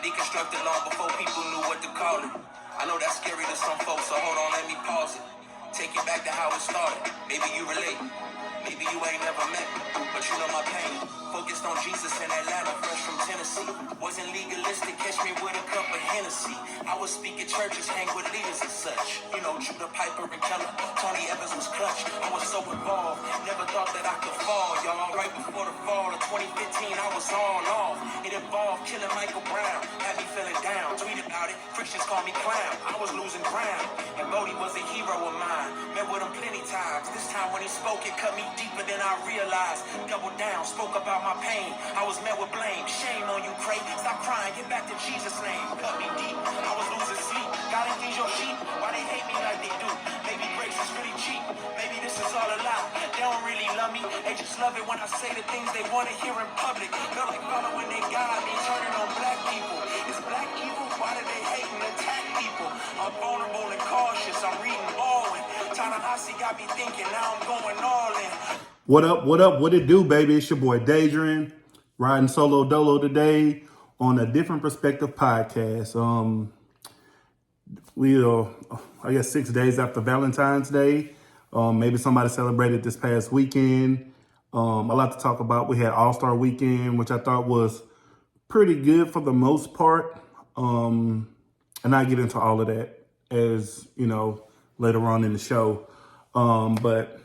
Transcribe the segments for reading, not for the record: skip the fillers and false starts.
Deconstructed long before people knew what to call it. I know that's scary to some folks, so hold on, let me pause it. Take you back to how it started. Maybe you relate. Maybe you ain't never met, but you know my pain. Focused on Jesus in Atlanta, fresh from Tennessee. Wasn't legalistic, catch me with a cup of Hennessy. I would speak at churches, hang with leaders and such. You know, Judah Piper and Keller, Tony Evans was clutch. I was so involved, never thought that I could fall, y'all. Right before the fall of 2015, I was on off. It involved killing Michael Brown, had me feeling down. Tweet about it, Christians call me clown. I was losing ground, and Bodie was a hero of mine. Met with him plenty times. This time when he spoke, it cut me deeper than I realized. Doubled down, spoke about my pain. I was met with blame. Shame on you, Craig. Stop crying, get back to Jesus' name. Cut me deep, I was losing sleep. God ain't these your sheep. Why they hate me like they do? Maybe grace is really cheap. Maybe this is all a lie. They don't really love me. They just love it when I say the things they want to hear in public. Feel like following their God means turning on black people. Is black evil? Why do they hate and attack people? I'm vulnerable and cautious. I'm reading Baldwin. Ta-Nehisi got me thinking. Now I'm going all in. What up, what up, what it do, baby? It's your boy, Daedrin, riding solo dolo today on a Different Perspective podcast. We are, I guess, 6 days after Valentine's Day. Maybe somebody celebrated this past weekend. A lot to talk about. We had All-Star Weekend, which I thought was pretty good for the most part. And I get into all of that as, you know, later on in the show. But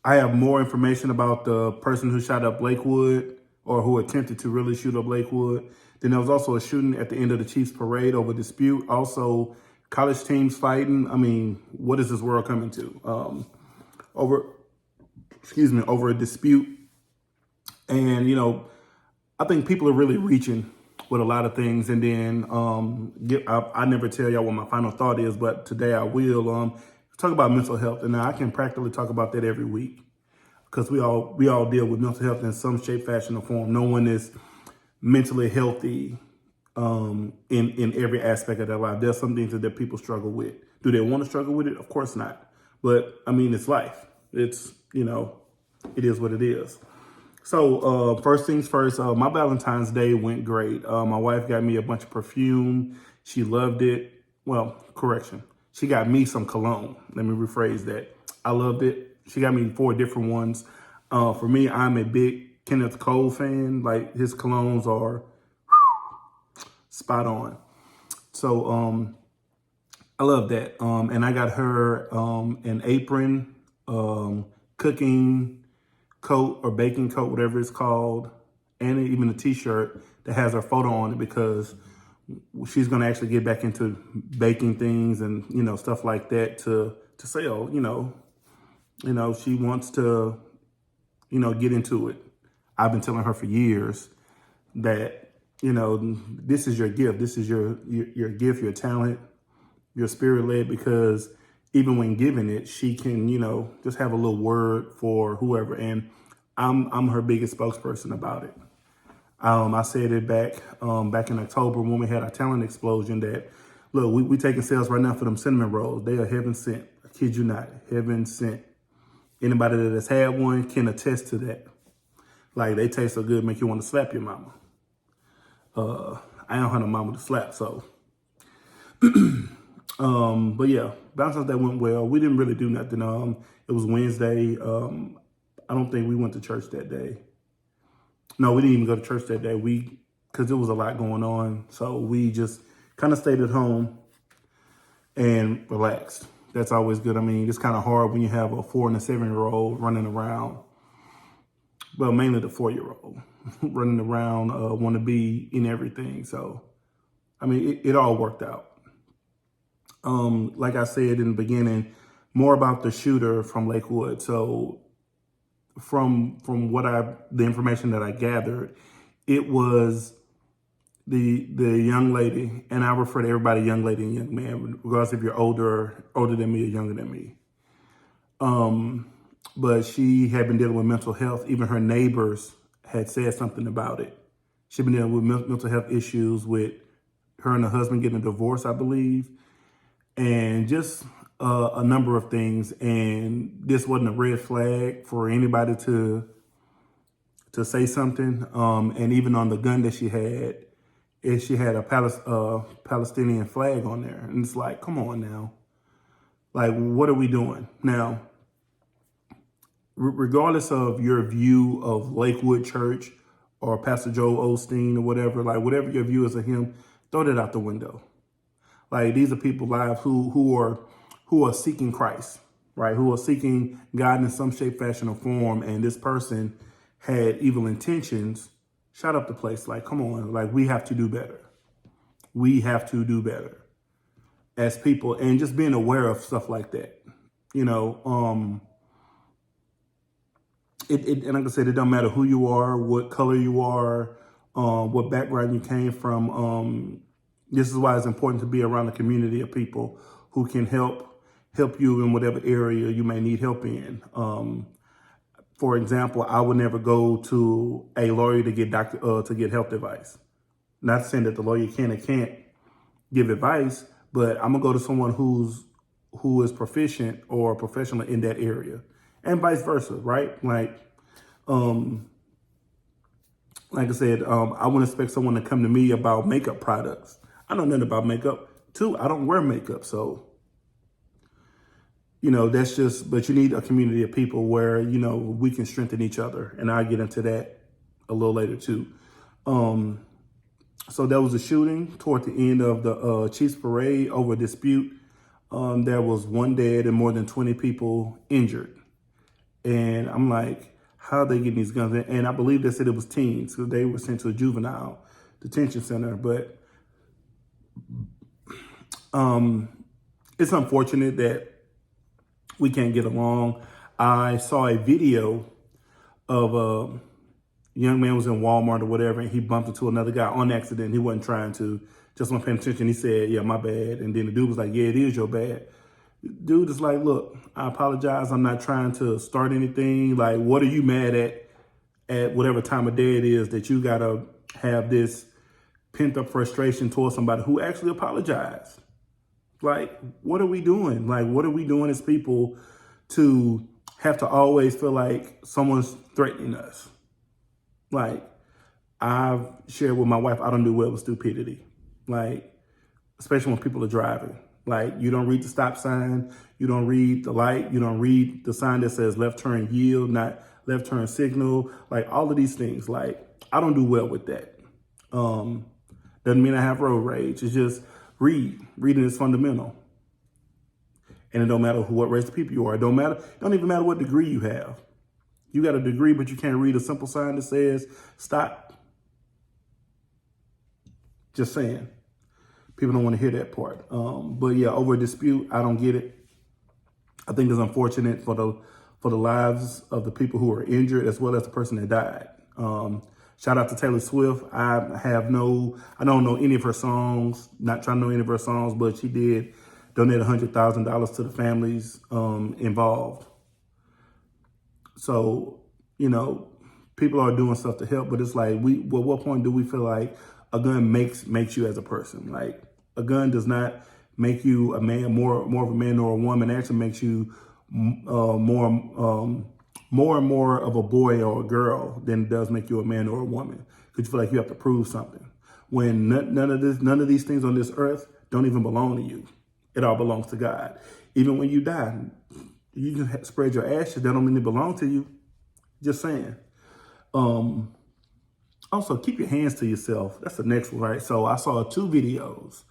I have more information about the person who shot up Lakewood, or who attempted to really shoot up Lakewood. Then there was also a shooting at the end of the Chiefs parade over dispute. Also, college teams fighting. I mean, what is this world coming to? Over a dispute. And, you know, I think people are really reaching with a lot of things. And then I never tell y'all what my final thought is, but today I will talk about mental health. And now I can practically talk about that every week, because we all deal with mental health in some shape, fashion, or form. No one is mentally healthy in every aspect of their life. There's some things that people struggle with. Do they want to struggle with it? Of course not. But I mean, it's life. It's, you know, it is what it is. So first things first, my Valentine's Day went great. My wife got me a bunch of perfume. She loved it. Well, correction. She got me some cologne. Let me rephrase that. I loved it. She got me 4 different ones. For me, I'm a big Kenneth Cole fan. Like, his colognes are spot on. So I love that. And I got her an apron, cooking coat or baking coat, whatever it's called, and even a t-shirt that has her photo on it, because she's going to actually get back into baking things and, you know, stuff like that to sell. You know, she wants to, you know, get into it. I've been telling her for years that, you know, this is your gift. This is your gift, your talent, your spirit led, because even when giving it, she can, you know, just have a little word for whoever. And I'm her biggest spokesperson about it. I said it back in October when we had our talent explosion that, look, we taking sales right now for them cinnamon rolls. They are heaven sent. I kid you not, heaven sent. Anybody that has had one can attest to that. Like, they taste so good, make you want to slap your mama. I don't have no mama to slap, so. But yeah, Valentine's Day went well. We didn't really do nothing. It was Wednesday. I don't think we went to church that day. No, we didn't even go to church that day. Because there was a lot going on. So we just kind of stayed at home and relaxed. That's always good. I mean, it's kind of hard when you have a 4 and a 7-year-old running around. Well, mainly the 4-year-old running around, want to be in everything. So, I mean, it all worked out. Like I said in the beginning, more about the shooter from Lakewood. So from the information that I gathered, it was the young lady, and I refer to everybody young lady and young man, regardless if you're older than me or younger than me. But she had been dealing with mental health. Even her neighbors had said something about it. She'd been dealing with mental health issues with her and her husband getting a divorce, I believe, and just a number of things. And this wasn't a red flag for anybody to say something. And even on the gun that she had, and she had a Palestinian flag on there. And it's like, come on now. Like, what are we doing? Now, regardless of your view of Lakewood Church or Pastor Joel Osteen or whatever, like whatever your view is of him, throw that out the window. Like, these are people live who are seeking Christ, right? Who are seeking God in some shape, fashion, or form. And this person had evil intentions. Shut up the place. Like, come on. Like, we have to do better. We have to do better as people, and just being aware of stuff like that. You know, and like I said, it don't matter who you are, what color you are, what background you came from. This is why it's important to be around a community of people who can help you in whatever area you may need help in. For example, I would never go to a lawyer to get health advice. Not saying that the lawyer can or can't give advice, but I'm gonna go to someone who is proficient or professional in that area, and vice versa, right? Like I said, I wouldn't expect someone to come to me about makeup products. I know nothing about makeup. Too, I don't wear makeup, so you know that's just. But you need a community of people where we can strengthen each other, and I'll get into that a little later too. So there was a shooting toward the end of the Chiefs parade over a dispute. There was one dead and more than 20 people injured. And I'm like, how are they getting these guns? And I believe they said it was teens because they were sent to a juvenile detention center. But it's unfortunate that we can't get along. I saw a video of a young man was in Walmart or whatever, and he bumped into another guy on accident. He wasn't trying to, just wasn't paying attention. He said, yeah, my bad. And then the dude was like, yeah, it is your bad. Dude is like, look, I apologize. I'm not trying to start anything. Like, what are you mad at whatever time of day it is that you got to have this pent up frustration towards somebody who actually apologized? Like, what are we doing? Like, what are we doing as people to have to always feel like someone's threatening us? Like, I've shared with my wife, I don't do well with stupidity. Like, especially when people are driving. Like, you don't read the stop sign, you don't read the light, you don't read the sign that says left turn yield, not left turn signal. Like, all of these things, like, I don't do well with that. Doesn't mean I have road rage. It's just reading is fundamental. And it don't matter what race of people you are. It don't even matter what degree you have. You got a degree, but you can't read a simple sign that says stop. Just saying. People don't want to hear that part. But yeah, over a dispute, I don't get it. I think it's unfortunate for the lives of the people who are injured as well as the person that died. Shout out to Taylor Swift. I don't know any of her songs, not trying to know any of her songs, but she did donate $100,000 to the families involved. So, people are doing stuff to help, but it's like, at what point do we feel like a gun makes you as a person? Like, a gun does not make you a man, more of a man or a woman. It actually makes you more and more of a boy or a girl than it does make you a man or a woman, because you feel like you have to prove something. When none of these things on this earth don't even belong to you. It all belongs to God. Even when you die, you can spread your ashes. That don't mean they belong to you. Just saying. Also, keep your hands to yourself. That's the next one, right? So I saw 2 videos,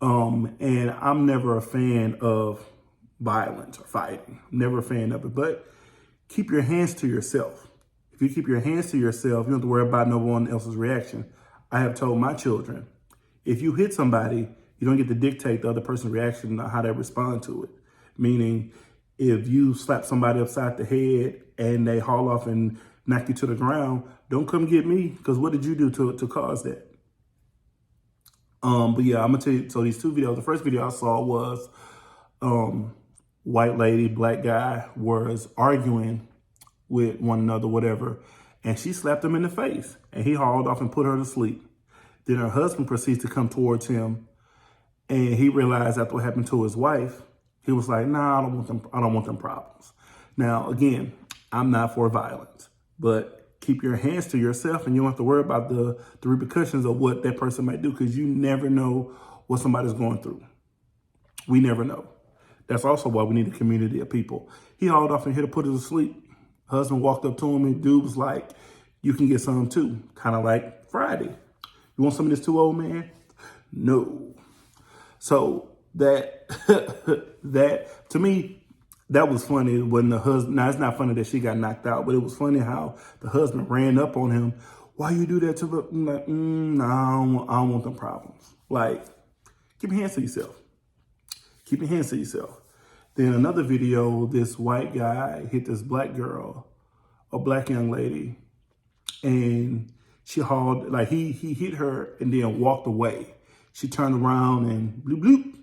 and I'm never a fan of violence or fighting. Never a fan of it. But keep your hands to yourself. If you keep your hands to yourself, you don't have to worry about no one else's reaction. I have told my children, if you hit somebody, you don't get to dictate the other person's reaction or how they respond to it. Meaning, if you slap somebody upside the head and they haul off and knock you to the ground, don't come get me, because what did you do to cause that? But yeah, I'm gonna tell you, so these 2 videos, the first video I saw was white lady, black guy was arguing with one another, whatever, and she slapped him in the face and he hauled off and put her to sleep. Then her husband proceeds to come towards him, and he realized after what happened to his wife, he was like, nah, I don't want them problems. Now, again, I'm not for violence, but keep your hands to yourself, and you don't have to worry about the repercussions of what that person might do, because you never know what somebody's going through. We never know. That's also why we need a community of people. He hauled off and here to put her to sleep. Husband walked up to him and dude was like, you can get some too. Kind of like Friday. You want some of this too, old man? No. So that, that to me, that was funny when the husband, now it's not funny that she got knocked out, but it was funny how the husband ran up on him. Why you do that to the, I'm like, no, I don't want them problems. Like, keep your hands to yourself. Keep your hands to yourself. Then another video, this white guy hit this black girl, a black young lady, and she hauled, like he hit her and then walked away. She turned around and bloop, bloop,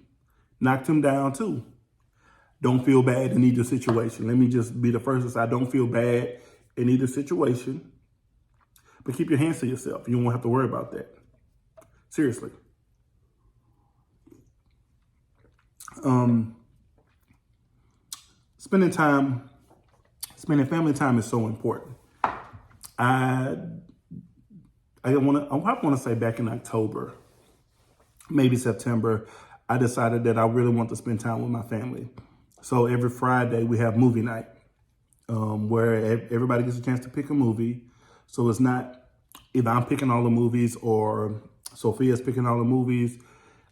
knocked him down too. Don't feel bad in either situation. Let me just be the first to say, I don't feel bad in either situation. But keep your hands to yourself. You won't have to worry about that. Seriously. Spending family time is so important. I want to say back in October, maybe September, I decided that I really want to spend time with my family. So every Friday we have movie night, where everybody gets a chance to pick a movie. So it's not either I'm picking all the movies or Sophia's picking all the movies.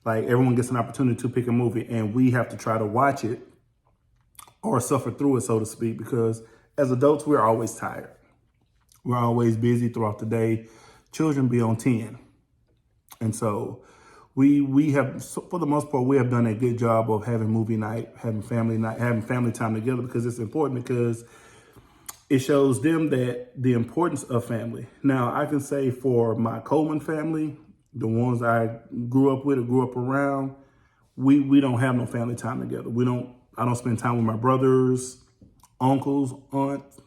Like, everyone gets an opportunity to pick a movie, and we have to try to watch it or suffer through it, so to speak, because as adults, we're always tired. We're always busy throughout the day. Children be on 10. And so we have, for the most part, we have done a good job of having movie night, having family time together, because it's important, because it shows them that the importance of family. Now, I can say for my Coleman family, the ones I grew up with or grew up around, we don't have no family time together. I don't spend time with my brothers, uncles, aunts.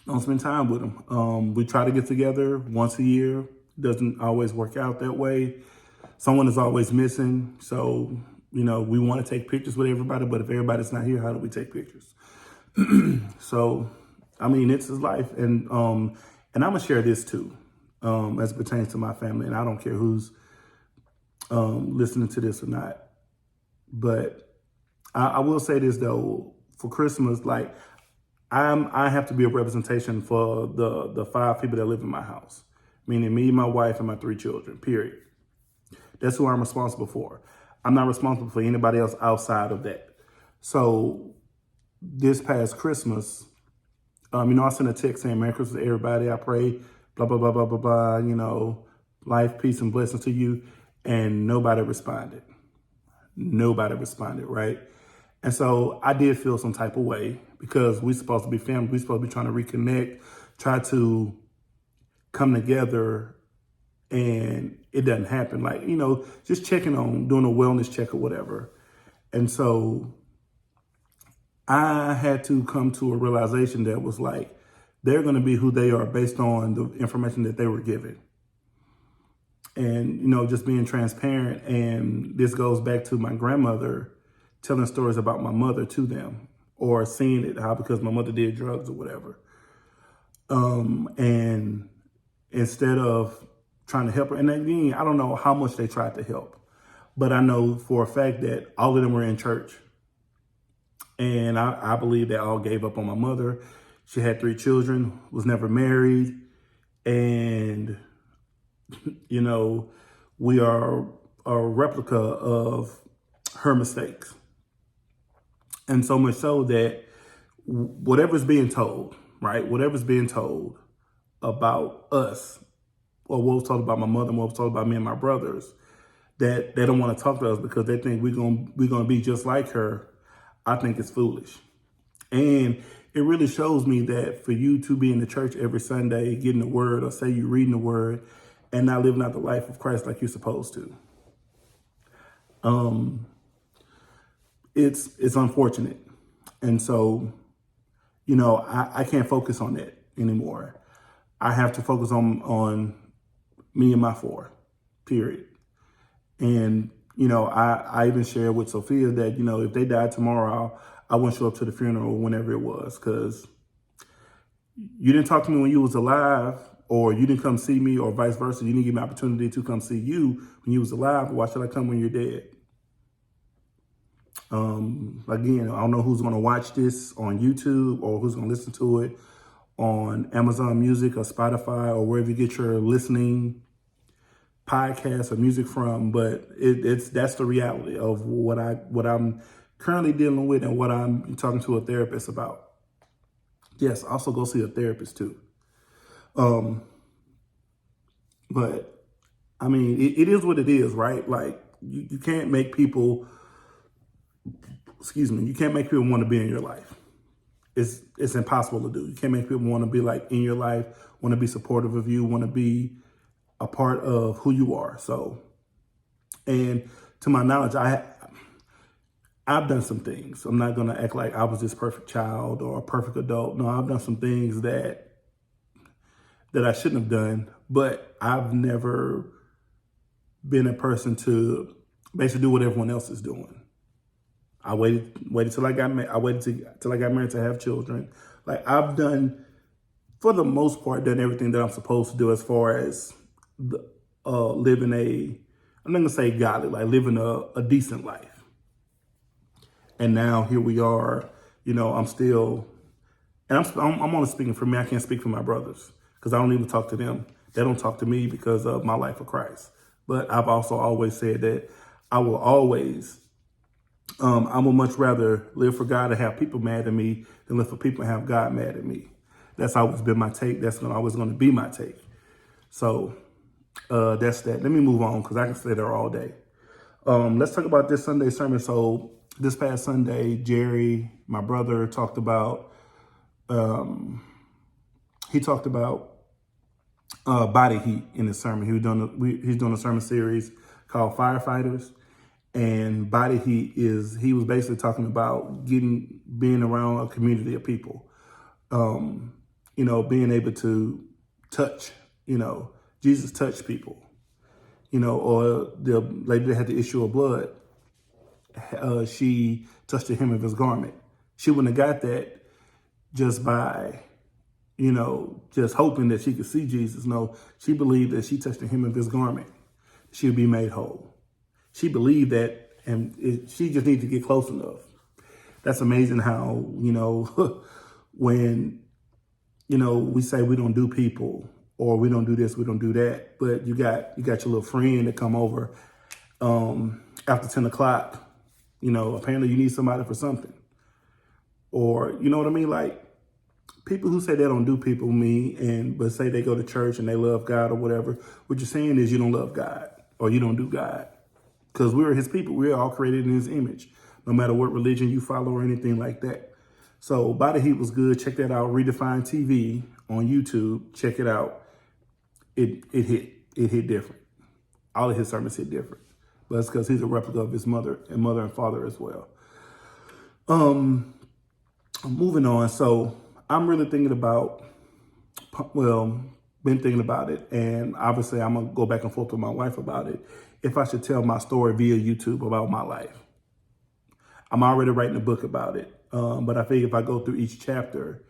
Don't spend time with them. We try to get together once a year. Doesn't always work out that way. Someone is always missing. So, we want to take pictures with everybody, but if everybody's not here, how do we take pictures? So, it's his life. And I'm going to share this too, as it pertains to my family. And I don't care who's listening to this or not. But I will say this though, for Christmas, like, I have to be a representation for the 5 people that live in my house, meaning me, my wife, and my 3 children, period. That's who I'm responsible for. I'm not responsible for anybody else outside of that. So this past Christmas, I sent a text saying, Merry Christmas to everybody. I pray, blah, blah, blah, blah, blah, blah, life, peace, and blessings to you. And nobody responded. Right? And so I did feel some type of way, because we're supposed to be family. We're supposed to be trying to reconnect, try to come together, and it doesn't happen. Like, just checking on, doing a wellness check or whatever. And so I had to come to a realization that was like, they're going to be who they are based on the information that they were given. And, just being transparent. And this goes back to my grandmother telling stories about my mother to them, or seeing it how because my mother did drugs or whatever. And instead of trying to help her, and again, I don't know how much they tried to help, but I know for a fact that all of them were in church. And I believe they all gave up on my mother. She had 3 children, was never married. And, we are a replica of her mistakes. And so much so that whatever's being told, right? Whatever's being told about us, or what was told about my mother, and what was told about me and my brothers, that they don't want to talk to us because they think we're gonna be just like her, I think it's foolish. And it really shows me that for you to be in the church every Sunday, getting the word, or say you're reading the word, and not living out the life of Christ like you're supposed to. It's unfortunate. And so, I can't focus on that anymore. I have to focus on me and my 4, period. And, I even shared with Sophia that, if they died tomorrow, I wouldn't show up to the funeral whenever it was, because you didn't talk to me when you was alive, or you didn't come see me, or vice versa. You didn't give me an opportunity to come see you when you was alive. Why should I come when you're dead? Again, I don't know who's going to watch this on YouTube or who's going to listen to it on Amazon Music or Spotify or wherever you get your listening podcasts or music from, but that's the reality of what I'm currently dealing with and what I'm talking to a therapist about. Yes, also go see a therapist too. But I mean, it is what it is, right? Like you can't make people, you can't make people want to be in your life. It's impossible to do. You can't make people want to be like in your life, want to be supportive of you, want to be a part of who you are. So, and to my knowledge, I've done some things. I'm not going to act like I was this perfect child or a perfect adult. No, I've done some things that I shouldn't have done, but I've never been a person to basically do what everyone else is doing. I waited till I got married. I waited till I got married to have children. Like I've done, for the most part, done everything that I'm supposed to do as far as living I'm not gonna say godly, like living a decent life. And now here we are. I'm still, and I'm only speaking for me. I can't speak for my brothers because I don't even talk to them. They don't talk to me because of my life of Christ. But I've also always said that I will always. I would much rather live for God and have people mad at me than live for people and have God mad at me. That's always been my take. That's always going to be my take. So that's that. Let me move on because I can stay there all day. Let's talk about this Sunday sermon. So this past Sunday, Jerry, my brother, talked about body heat in his sermon. He's doing a sermon series called Firefighters. And body heat he was basically talking about being around a community of people, being able to touch, Jesus touched people, or the lady that had the issue of blood, she touched the hem of his garment. She wouldn't have got that just by, just hoping that she could see Jesus. No, she believed that she touched the hem of his garment, she would be made whole. She believed that, and she just needed to get close enough. That's amazing how, when, we say we don't do people or we don't do this, we don't do that, but you got your little friend that come over after 10 o'clock, apparently you need somebody for something. Or, you know what I mean? Like people who say they don't do people but say they go to church and they love God or whatever, what you're saying is you don't love God or you don't do God. Because we're his people. We're all created in his image, no matter what religion you follow or anything like that. So Body Heat was good. Check that out. Redefined TV on YouTube. Check it out. It hit different. All of his sermons hit different. But it's because he's a replica of his mother and father as well. Moving on. So I'm really thinking about, been thinking about it. And obviously I'm going to go back and forth with my wife about it. If I should tell my story via YouTube about my life. I'm already writing a book about it. But I figure if I go through each chapter,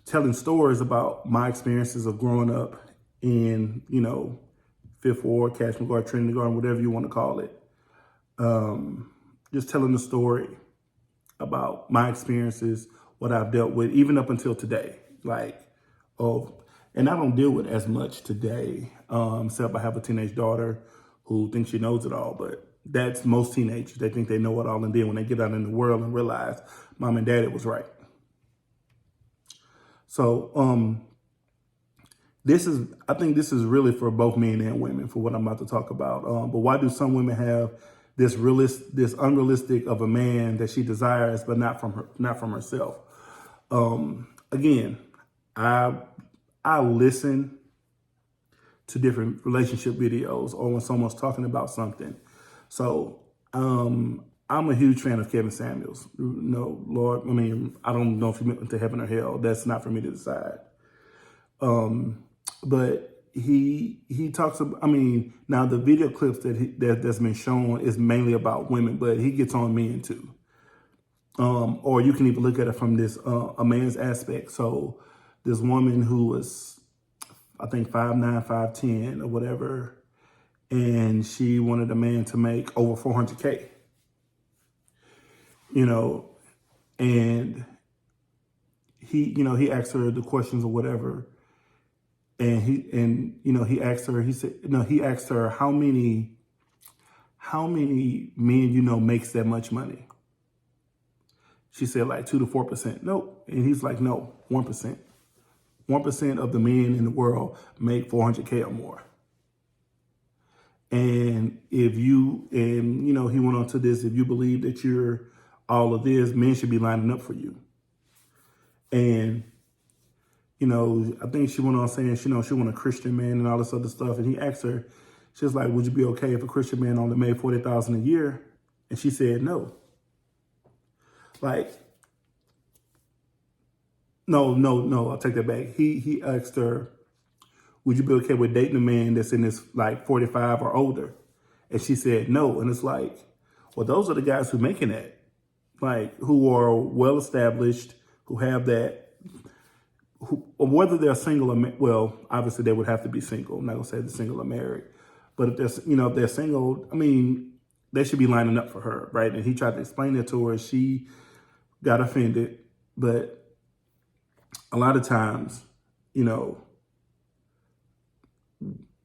telling stories about my experiences of growing up in, Fifth Ward, Cashman Garden, Trinity Garden, whatever you want to call it. Just telling the story about my experiences, what I've dealt with, even up until today. And I don't deal with as much today, except I have a teenage daughter who thinks she knows it all, but that's most teenagers. They think they know it all, and then when they get out in the world and realize mom and daddy was right. So I think this is really for both men and women for what I'm about to talk about. But why do some women have this unrealistic of a man that she desires, but not from herself? Again, I listen to different relationship videos or when someone's talking about something. So I'm a huge fan of Kevin Samuels. Lord, I don't know if he went to heaven or hell. That's not for me to decide. But he talks about, now the video clips that's been shown is mainly about women, but he gets on men too. Or you can even look at it from this a man's aspect. So this woman who was, I think, 5'9", 5'10", or whatever, and she wanted a man to make over 400K. You know, and he asked her the questions or whatever, and he asked her. He asked her how many men makes that much money. She said like 2 to 4%. Nope. And he's like, no, 1%. 1% of the men in the world make 400K or more. And he went on to this, if you believe that you're all of this, men should be lining up for you. And, I think she went on saying, she want a Christian man and all this other stuff. And he asked her, she was like, would you be okay if a Christian man only made $40,000 a year? And she said, no. Like, no, I'll take that back. He asked her, would you be okay with dating a man that's in his like 45 or older? And she said no. And it's like, well, those are the guys who making that, like who are well established, who have that, whether they're single or well, obviously they would have to be single. I'm not gonna say they're single or married, but if they're single, I mean, they should be lining up for her, right? And he tried to explain that to her. She got offended, but a lot of times,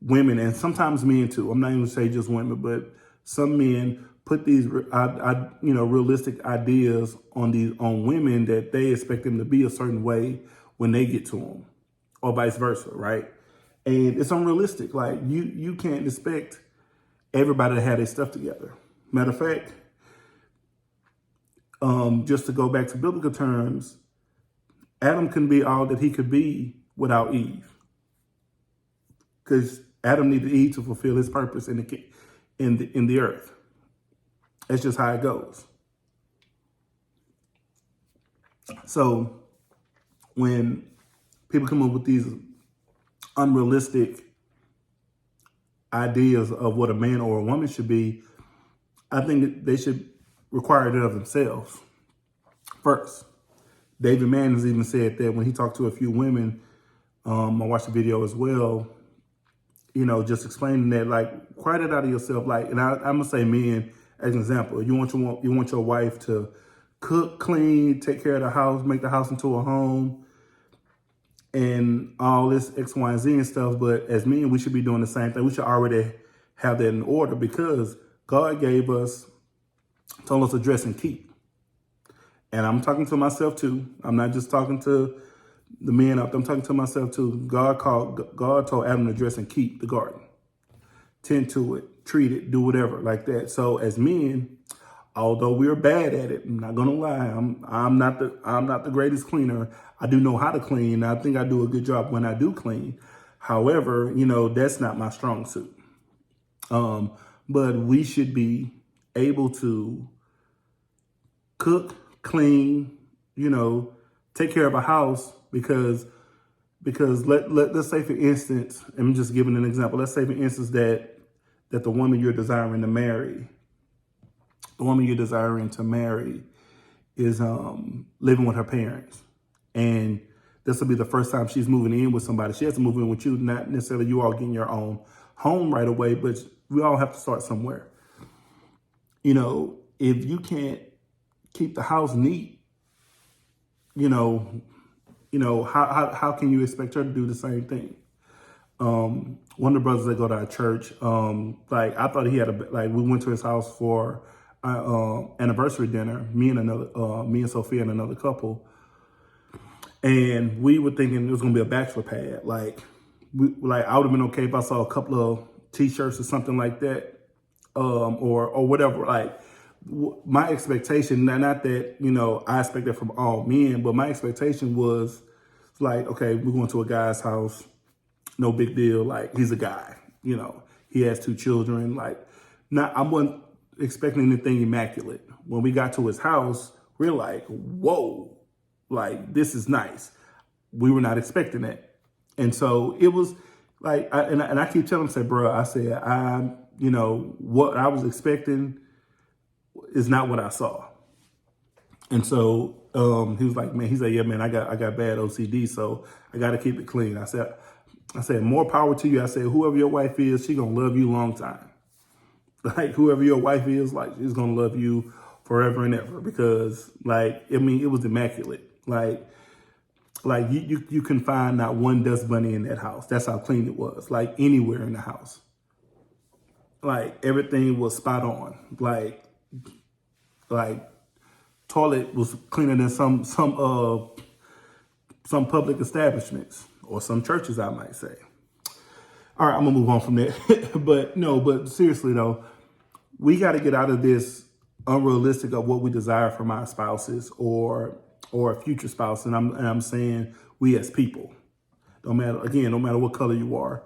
women, and sometimes men too, I'm not even gonna say just women, but some men put these, realistic ideas on women that they expect them to be a certain way when they get to them, or vice versa, right? And it's unrealistic. Like you can't expect everybody to have their stuff together. Matter of fact, just to go back to biblical terms, Adam couldn't be all that he could be without Eve, because Adam needed Eve to fulfill his purpose in the earth. That's just how it goes. So when people come up with these unrealistic ideas of what a man or a woman should be, I think that they should require it of themselves first. David Manners even said that when he talked to a few women. I watched the video as well, just explaining that, like, require it out of yourself. Like, and I'm gonna say men as an example. You want your wife to cook, clean, take care of the house, make the house into a home, and all this X, Y, and Z and stuff. But as men, we should be doing the same thing. We should already have that in order, because God told us to dress and keep. And I'm talking to myself too. I'm not just talking to the men out there. I'm talking to myself too. God told Adam to dress and keep the garden, tend to it, treat it, do whatever like that. So as men, although we're bad at it, I'm not gonna lie. I'm not the greatest cleaner. I do know how to clean. I think I do a good job when I do clean. However, that's not my strong suit. But we should be able to cook, clean, take care of a house, because let's say, for instance, I'm just giving an example. Let's say, for instance, that the woman you're desiring to marry, is living with her parents, and this will be the first time she's moving in with somebody. She has to move in with you, not necessarily you all getting your own home right away, but we all have to start somewhere. If you can't keep the house neat, how can you expect her to do the same thing? One of the brothers that go to our church, I thought he had we went to his house for anniversary dinner, me and Sophia and another couple, and we were thinking it was gonna be a bachelor pad. I would have been okay if I saw a couple of t-shirts or something like that, or whatever. My expectation, not that, I expect that from all men, but my expectation was okay, we're going to a guy's house, no big deal. He's a guy, he has 2 children. I wasn't expecting anything immaculate. When we got to his house, we're like, whoa, this is nice. We were not expecting that. And so it was and I keep telling him, bro, what I was expecting is not what I saw. And so he was like, man, he said, yeah, man, I got bad OCD, so I got to keep it clean. I said, more power to you. I said, whoever your wife is, she gonna love you long time. Like whoever your wife is, like she's gonna love you forever and ever because, like, I mean, it was immaculate. Like you can find not one dust bunny in that house. That's how clean it was. Like anywhere in the house, like everything was spot on. Like toilet was cleaner than some public establishments or some churches, I might say. All right, I'm gonna move on from that. but seriously though, we got to get out of this unrealistic of what we desire from our spouses or a future spouse. And I'm saying we as people, no matter what color you are,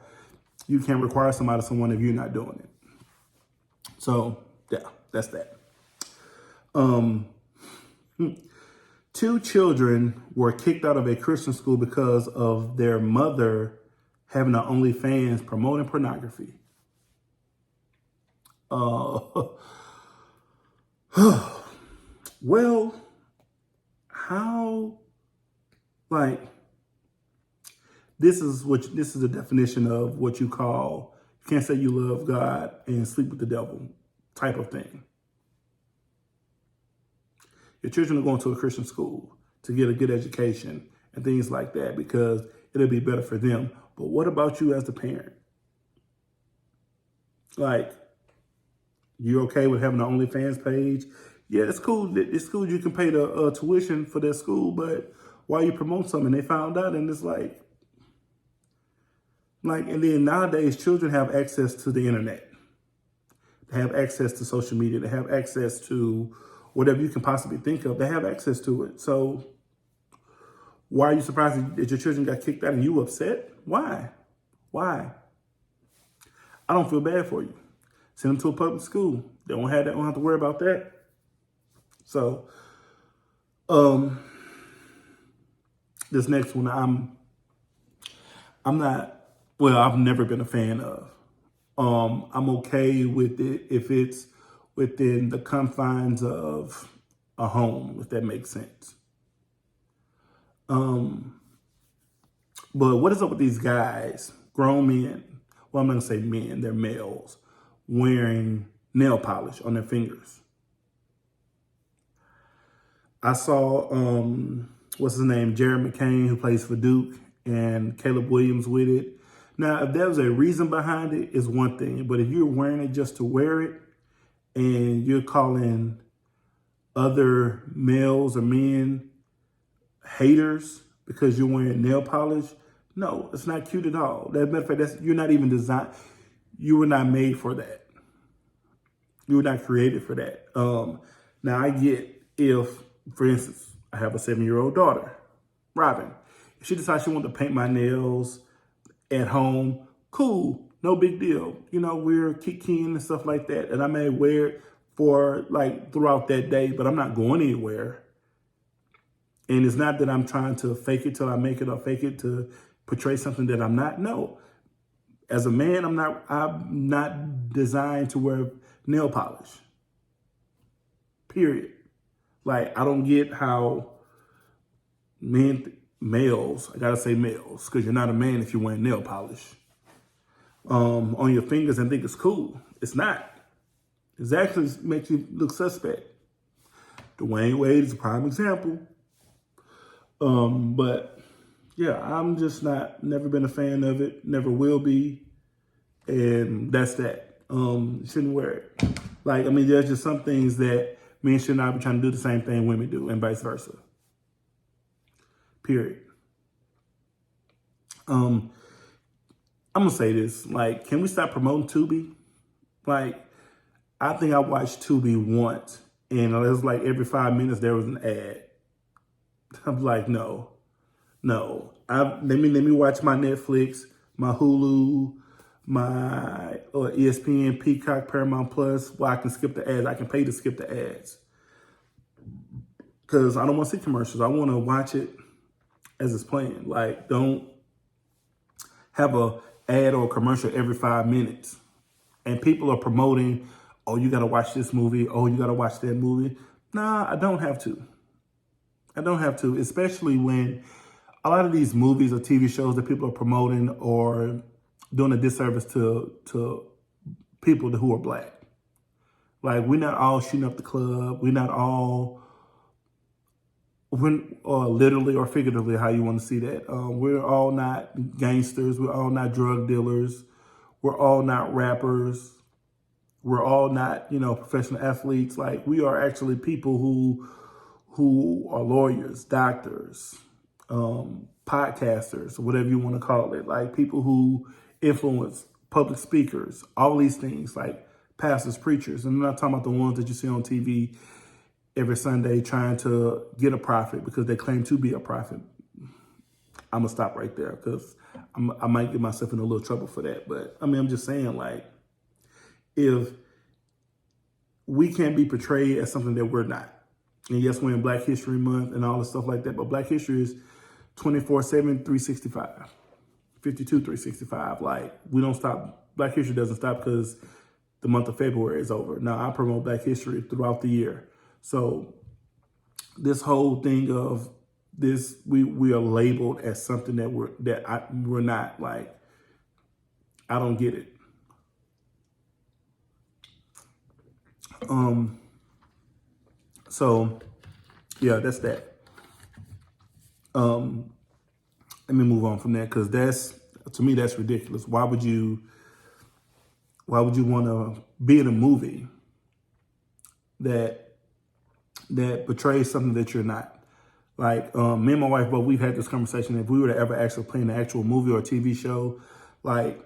you can't require someone if you're not doing it. So yeah, that's that. 2 children were kicked out of a Christian school because of their mother having an OnlyFans promoting pornography. Well, how, like, this is the definition of what you call, you can't say you love God and sleep with the devil type of thing. Your children are going to a Christian school to get a good education and things like that because it'll be better for them. But what about you as the parent? Like, you okay with having an OnlyFans page? Yeah, it's cool. It's cool you can pay the tuition for their school, but why you promote something? They found out, and it's like, and then nowadays children have access to the internet. They have access to social media. They have access to whatever you can possibly think of. They have access to it. So why are you surprised that your children got kicked out and you upset? Why? I don't feel bad for you. Send them to a public school. They don't have to worry about that. So, this next one, I've never been a fan of. I'm okay with it if it's within the confines of a home, if that makes sense. But what is up with these guys, grown men? Well, I'm not gonna say men, they're males, wearing nail polish on their fingers. I saw, what's his name, Jared McCain, who plays for Duke, and Caleb Williams with it. Now, if there was a reason behind it, is one thing. But if you're wearing it just to wear it, and you're calling other males or men haters because you're wearing nail polish, no, it's not cute at all. As a matter of fact, you're not even designed. You were not made for that. You were not created for that. Now, I get if, for instance, I have a 7-year-old daughter, Robin. If she decides she wants to paint my nails at home, cool, no big deal. You know, we're kikiing and stuff like that. And I may wear it for throughout that day, but I'm not going anywhere. And it's not that I'm trying to fake it till I make it or fake it to portray something that I'm not. No. As a man, I'm not designed to wear nail polish. Period. I don't get how males, I gotta say males, because you're not a man if you're wearing nail polish on your fingers and think it's cool. It's not. It actually makes you look suspect. Dwayne Wade is a prime example. But yeah, I'm just never been a fan of it, never will be. And that's that. You shouldn't wear it. There's just some things that men should not be trying to do the same thing women do and vice versa. Period. I'm gonna say this, can we stop promoting Tubi? I think I watched Tubi once and it was every 5 minutes there was an ad. I'm like, no. Let me watch my Netflix, my Hulu, my ESPN, Peacock, Paramount Plus, where I can skip the ads. I can pay to skip the ads. Because I don't want to see commercials. I want to watch it as it's playing. Don't have a ad or a commercial every 5 minutes. And people are promoting, oh, you got to watch this movie. Oh, you got to watch that movie. Nah, I don't have to. I don't have to, especially when a lot of these movies or TV shows that people are promoting or doing a disservice to people who are black. Like, we're not all shooting up the club. We're not all, or literally or figuratively, how you want to see that. We're all not gangsters. We're all not drug dealers. We're all not rappers. We're all not, professional athletes. Like, we are actually people who are lawyers, doctors, podcasters, whatever you want to call it. Like, people who influence, public speakers, all these things, like pastors, preachers. And I'm not talking about the ones that you see on TV every Sunday trying to get a prophet because they claim to be a prophet. I'm going to stop right there because I might get myself in a little trouble for that. But I'm just saying, like, if we can't be portrayed as something that we're not. And yes, we're in Black History Month and all this stuff like that, but Black History is 24/7, 365, 52, 365. Like, we don't stop. Black History doesn't stop because the month of February is over. Now, I promote Black History throughout the year. So this whole thing of this, we are labeled as something that we're not. Like, I don't get it. So yeah, that's that. Let me move on from that because to me that's ridiculous. Why would you want to be in a movie that portrays something that you're not? Like, me and my wife, but we've had this conversation. If we were to ever actually play an actual movie or a TV show, like,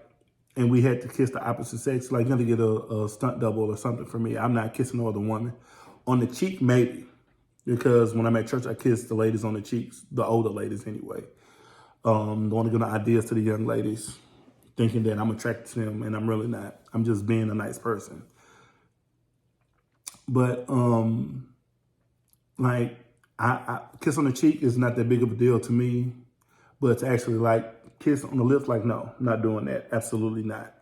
and we had to kiss the opposite sex, like, you're going to get a stunt double or something for me. I'm not kissing no other woman. On the cheek, maybe. Because when I'm at church, I kiss the ladies on the cheeks, the older ladies anyway. Don't want to give no ideas to the young ladies, thinking that I'm attracted to them, and I'm really not. I'm just being a nice person. But, like, I kiss on the cheek is not that big of a deal to me. But to actually, like, kiss on the lips, like, no, I'm not doing that. Absolutely not.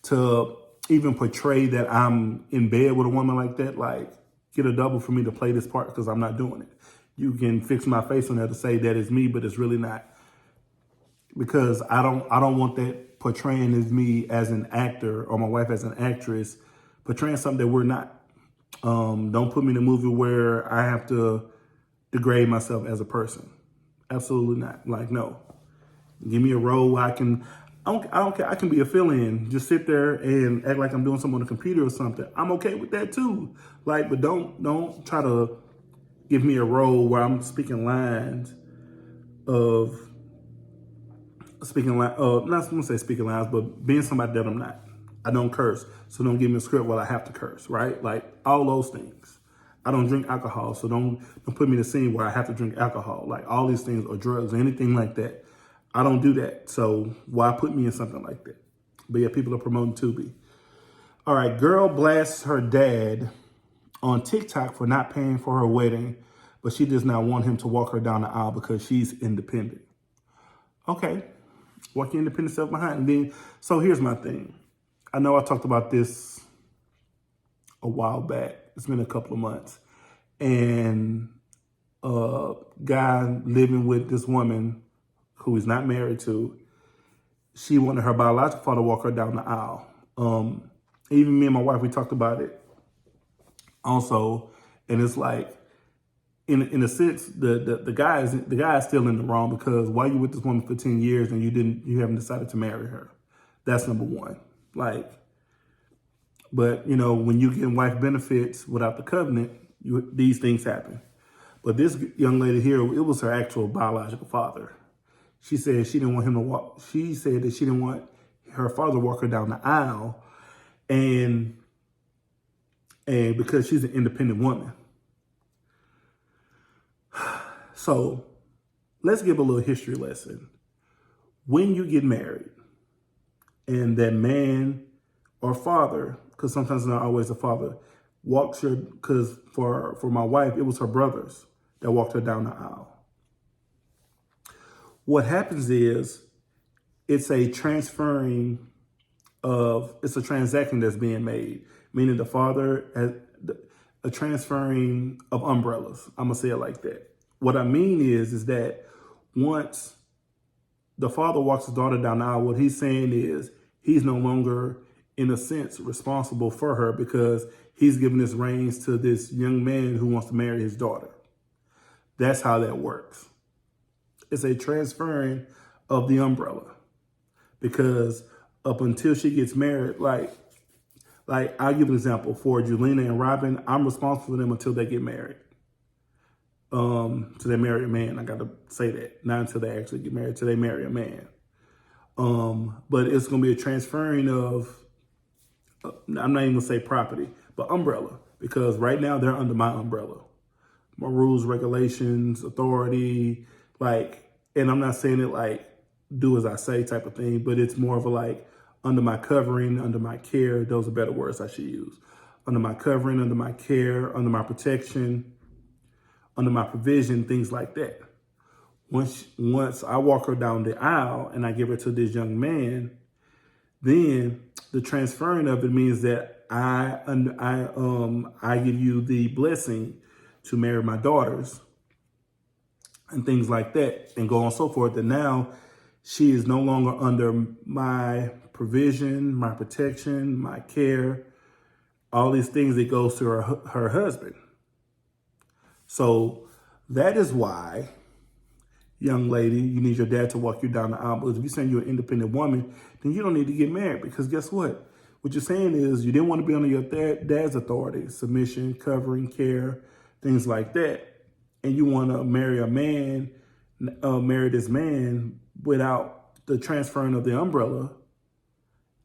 To even portray that I'm in bed with a woman like that, like, get a double for me to play this part because I'm not doing it. You can fix my face on there to say that it's me, but it's really not. Because I don't want that portraying as me as an actor or my wife as an actress, portraying something that we're not. Don't put me in a movie where I have to degrade myself as a person. Absolutely not. Like, no. Give me a role where I don't care. I can be a fill-in. Just sit there and act like I'm doing something on the computer or something. I'm okay with that too. Like, but don't try to give me a role where I'm speaking lines. Not gonna say speaking lines, but being somebody that I'm not. I don't curse, so don't give me a script where I have to curse, right? Like, all those things. I don't drink alcohol, so don't put me in a scene where I have to drink alcohol. Like, all these things, or drugs, or anything like that. I don't do that. So why put me in something like that? But yeah, people are promoting Tubi. All right, girl blasts her dad on TikTok for not paying for her wedding, but she does not want him to walk her down the aisle because she's independent. Okay, walk your independent self behind. And then, so here's my thing. I know I talked about this a while back. It's been a couple of months. And a guy living with this woman who he's not married to, she wanted her biological father to walk her down the aisle. Even me and my wife, we talked about it also. And it's like, in a sense, the guy is still in the wrong because why you with this woman for 10 years and you haven't decided to marry her? That's number one. Like, but when you get wife benefits without the covenant, these things happen. But this young lady here, it was her actual biological father. She said she didn't want him to walk. She said that she didn't want her father to walk her down the aisle, and because she's an independent woman. So let's give a little history lesson. When you get married, and that man or father, because sometimes it's not always the father, walks her, because for my wife, it was her brothers that walked her down the aisle. What happens is it's a transaction that's being made, meaning the father, a transferring of umbrellas. I'm gonna say it like that. What I mean is that once the father walks his daughter down the aisle, what he's saying is he's no longer, in a sense, responsible for her because he's giving his reins to this young man who wants to marry his daughter. That's how that works. It's a transferring of the umbrella because up until she gets married, like I'll give an example for Julina and Robin. I'm responsible for them until they get married. So they marry a man. I got to say that. Not until they actually get married, till they marry a man. But it's going to be a transferring of, I'm not even going to say property, but umbrella. Because right now they're under my umbrella. My rules, regulations, authority, and I'm not saying it like do as I say type of thing, but it's more of a like under my covering, under my care. Those are better words I should use. Under my covering, under my care, under my protection, under my provision, things like that. Once I walk her down the aisle and I give her to this young man, then the transferring of it means that I give you the blessing to marry my daughters and things like that, and go on and so forth. And now she is no longer under my provision, my protection, my care, all these things that goes to her husband. So that is why, young lady, you need your dad to walk you down the aisle. Because if you're saying you're an independent woman, then you don't need to get married. Because guess what? What you're saying is you didn't want to be under your dad's authority, submission, covering, care, things like that. And you want to marry a man, marry this man without the transferring of the umbrella.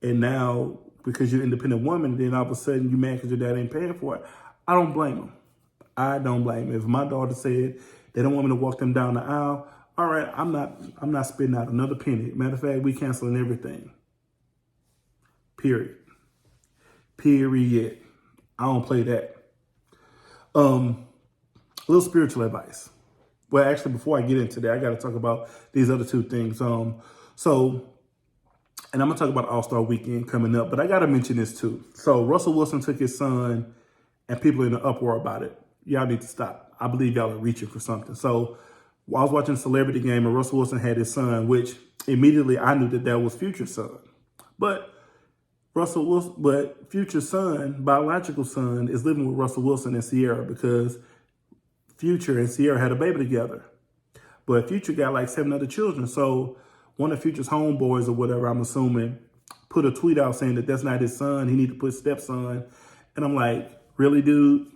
And now, because you're an independent woman, then all of a sudden you mad because your dad ain't paying for it. I don't blame him. I don't blame him. If my daughter said they don't want me to walk them down the aisle, all right, I'm not spitting out another penny. Matter of fact, we canceling everything. Period. I don't play that. A little spiritual advice. Well, actually, before I get into that, I got to talk about these other two things. And I'm going to talk about All-Star Weekend coming up, but I got to mention this too. So Russell Wilson took his son and people are in an uproar about it. Y'all need to stop. I believe y'all are reaching for something. So I was watching a celebrity game and Russell Wilson had his son, which immediately I knew that was Future's son. But Future's son, biological son, is living with Russell Wilson and Sierra because Future and Sierra had a baby together. But Future got like 7 other children. So one of Future's homeboys or whatever, I'm assuming, put a tweet out saying that that's not his son. He need to put stepson. And I'm like, really, dude?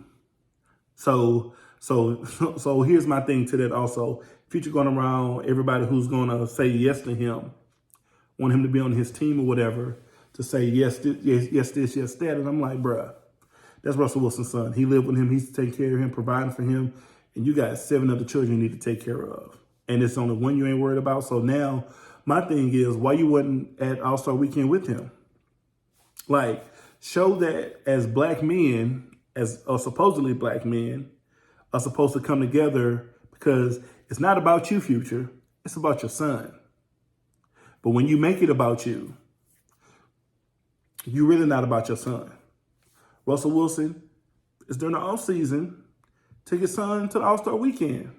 So here's my thing to that also. Future going around, everybody who's going to say yes to him, want him to be on his team or whatever, to say yes, yes, this, yes, that. And I'm like, bruh, that's Russell Wilson's son. He lived with him. He's taking care of him, providing for him. And you got 7 other children you need to take care of. And it's only one you ain't worried about. So now my thing is, why you wasn't at All-Star Weekend with him? Like, show that as black men, supposedly black men, are supposed to come together, because it's not about you, Future. It's about your son. But when you make it about you, you're really not about your son. Russell Wilson is during the off season. Take his son to the All-Star Weekend.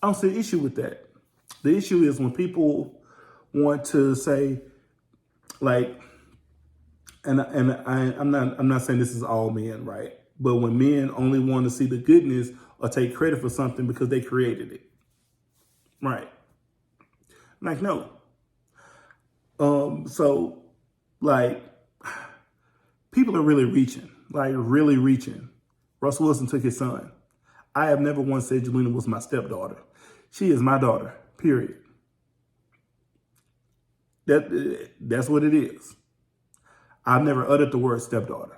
I don't see an issue with that. The issue is when people want to say, like, I'm not saying this is all men, right? But when men only want to see the goodness or take credit for something because they created it, right? Like, no. So, like, people are really reaching, Russell Wilson took his son. I have never once said Julina was my stepdaughter. She is my daughter, period. That's what it is. I've never uttered the word stepdaughter.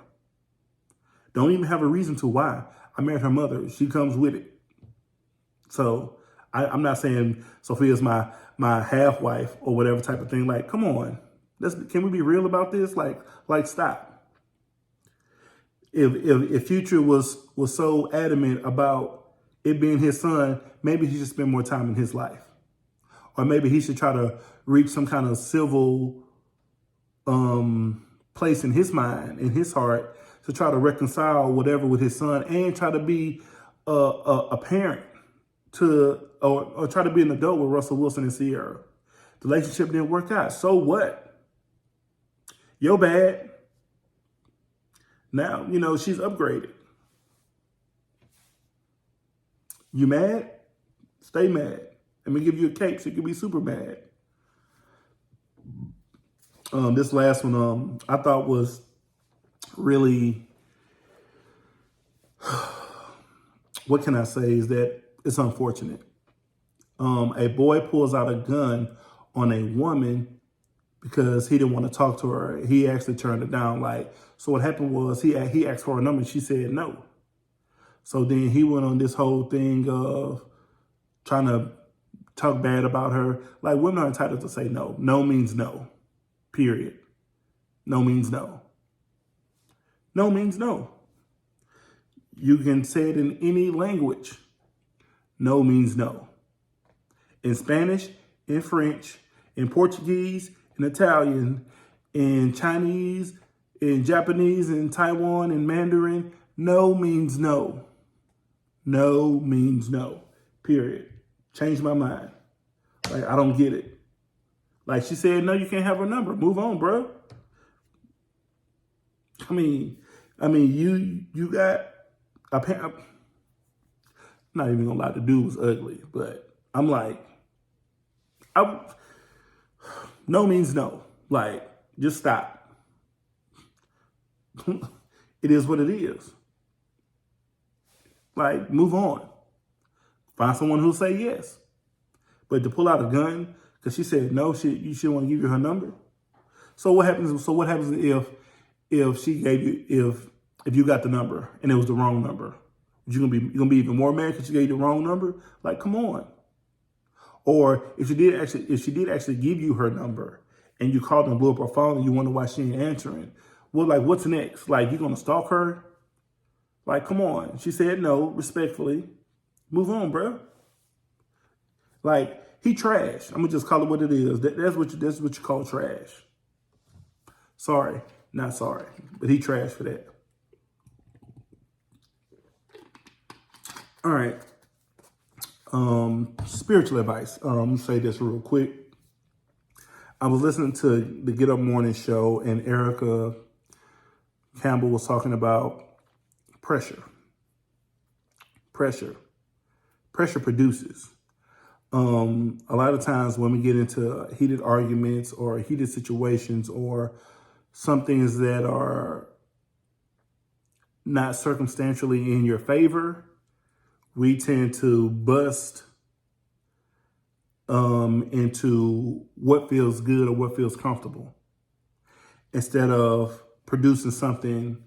Don't even have a reason to why. I married her mother. She comes with it. So I'm not saying Sophia's my half-wife or whatever type of thing. Like, come on. Can we be real about this? Like stop. If Future was so adamant about it being his son, maybe he should spend more time in his life. Or maybe he should try to reach some kind of civil place in his mind, in his heart, to try to reconcile whatever with his son and try to be a parent to, or try to be an adult with Russell Wilson and Sierra. The relationship didn't work out. So what? Yo bad. Now, she's upgraded. You mad? Stay mad. Let me give you a cape so you can be super mad. This last one, I thought was really, what can I say is that it's unfortunate. A boy pulls out a gun on a woman because he didn't want to talk to her. He actually turned it down. So what happened was he asked for her number and she said no. So then he went on this whole thing of trying to talk bad about her. Women are entitled to say no. No means no. Period. No means no. No means no. You can say it in any language. No means no. In Spanish, in French, in Portuguese, in Italian, in Chinese, in Japanese, in Taiwan, in Mandarin, no means no. No means no. Period. Change my mind. I don't get it. She said, no, you can't have her number. Move on, bro. I mean, you got a I'm not even gonna lie, the dude was ugly, but I'm no means no. Just stop. It is what it is. Move on. Find someone who'll say yes. But to pull out a gun because she said no, you shouldn't want to give you her number. So what happens? So what happens if she gave you if you got the number and it was the wrong number? You gonna be even more mad because she gave you the wrong number? Come on. Or if she did actually give you her number and you called and blew up her phone and you wonder why she ain't answering, well, what's next? You gonna stalk her? Come on. She said no, respectfully. Move on, bro. He trash. I'm gonna just call it what it is. That's what you call trash. Sorry, not sorry, but he trash for that. All right. Spiritual advice. Let me say this real quick. I was listening to the Get Up Morning show and Erica Campbell was talking about pressure. Pressure produces. A lot of times when we get into heated arguments or heated situations or some things that are not circumstantially in your favor, we tend to bust into what feels good or what feels comfortable instead of producing something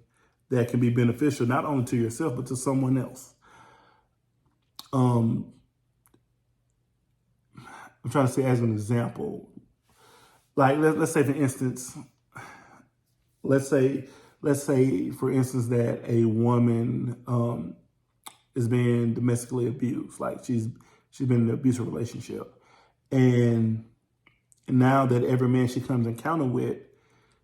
that can be beneficial not only to yourself but to someone else. I'm trying to say as an example, let's say for instance, let's say for instance that a woman is being domestically abused, she's been in an abusive relationship, and now that every man she comes encounter with,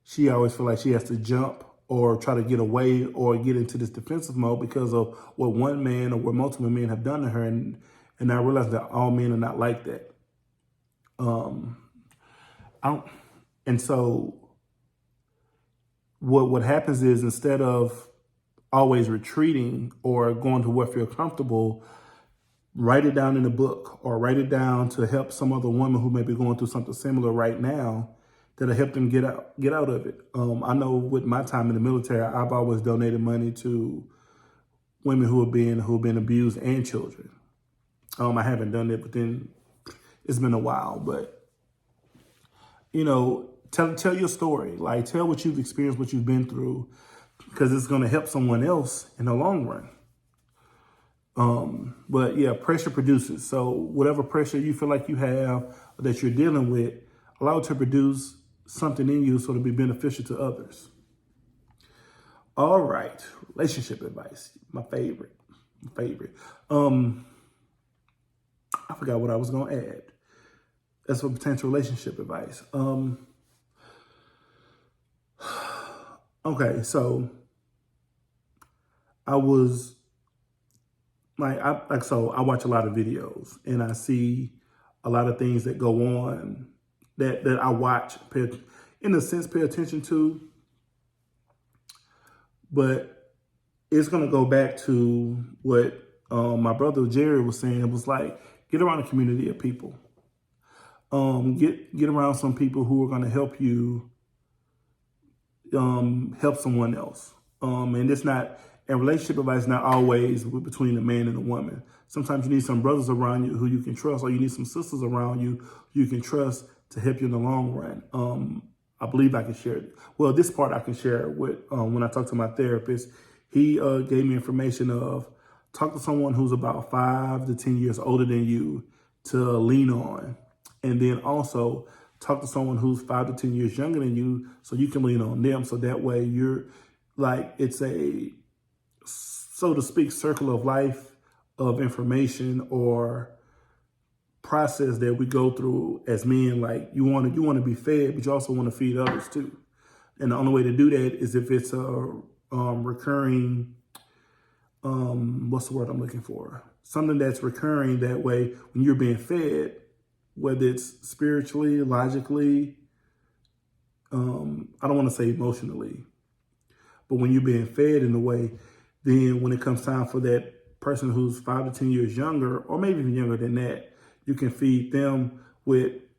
she always feels like she has to jump or try to get away or get into this defensive mode because of what one man or what multiple men have done to her, and I realize that all men are not like that. And so what happens is instead of always retreating or going to what feel comfortable, write it down in a book or write it down to help some other woman who may be going through something similar right now that'll help them get out of it. I know with my time in the military, I've always donated money to women who have been abused and children. I haven't done it, but then it's been a while, but tell your story. Tell what you've experienced, what you've been through, because it's going to help someone else in the long run. But yeah, pressure produces. So whatever pressure you feel like you have or that you're dealing with, allow it to produce something in you so to be beneficial to others. All right. Relationship advice. My favorite. I forgot what I was going to add. That's for potential relationship advice. Okay, so I was so I watch a lot of videos and I see a lot of things that go on that I watch, in a sense, pay attention to, but it's going to go back to what my brother Jerry was saying. It was like, get around a community of people. Get around some people who are going to help you help someone else. And it's not, and relationship advice is not always between a man and a woman. Sometimes you need some brothers around you who you can trust, or you need some sisters around you who you can trust to help you in the long run. I believe I can share it. Well, this part I can share with when I talk to my therapist. He gave me information of talk to someone who's about 5 to 10 years older than you to lean on. And then also talk to someone who's 5 to 10 years younger than you so you can lean on them. So that way you're like, it's a, so to speak, circle of life of information or process that we go through as men. Like you want to be fed, but you also want to feed others too. And the only way to do that is if it's a recurring, what's the word I'm looking for? Something that's recurring. That way, when you're being fed, whether it's spiritually, logically, I don't want to say emotionally, but when you're being fed in a way, then when it comes time for that person who's 5 to 10 years younger, or maybe even younger than that, you can feed them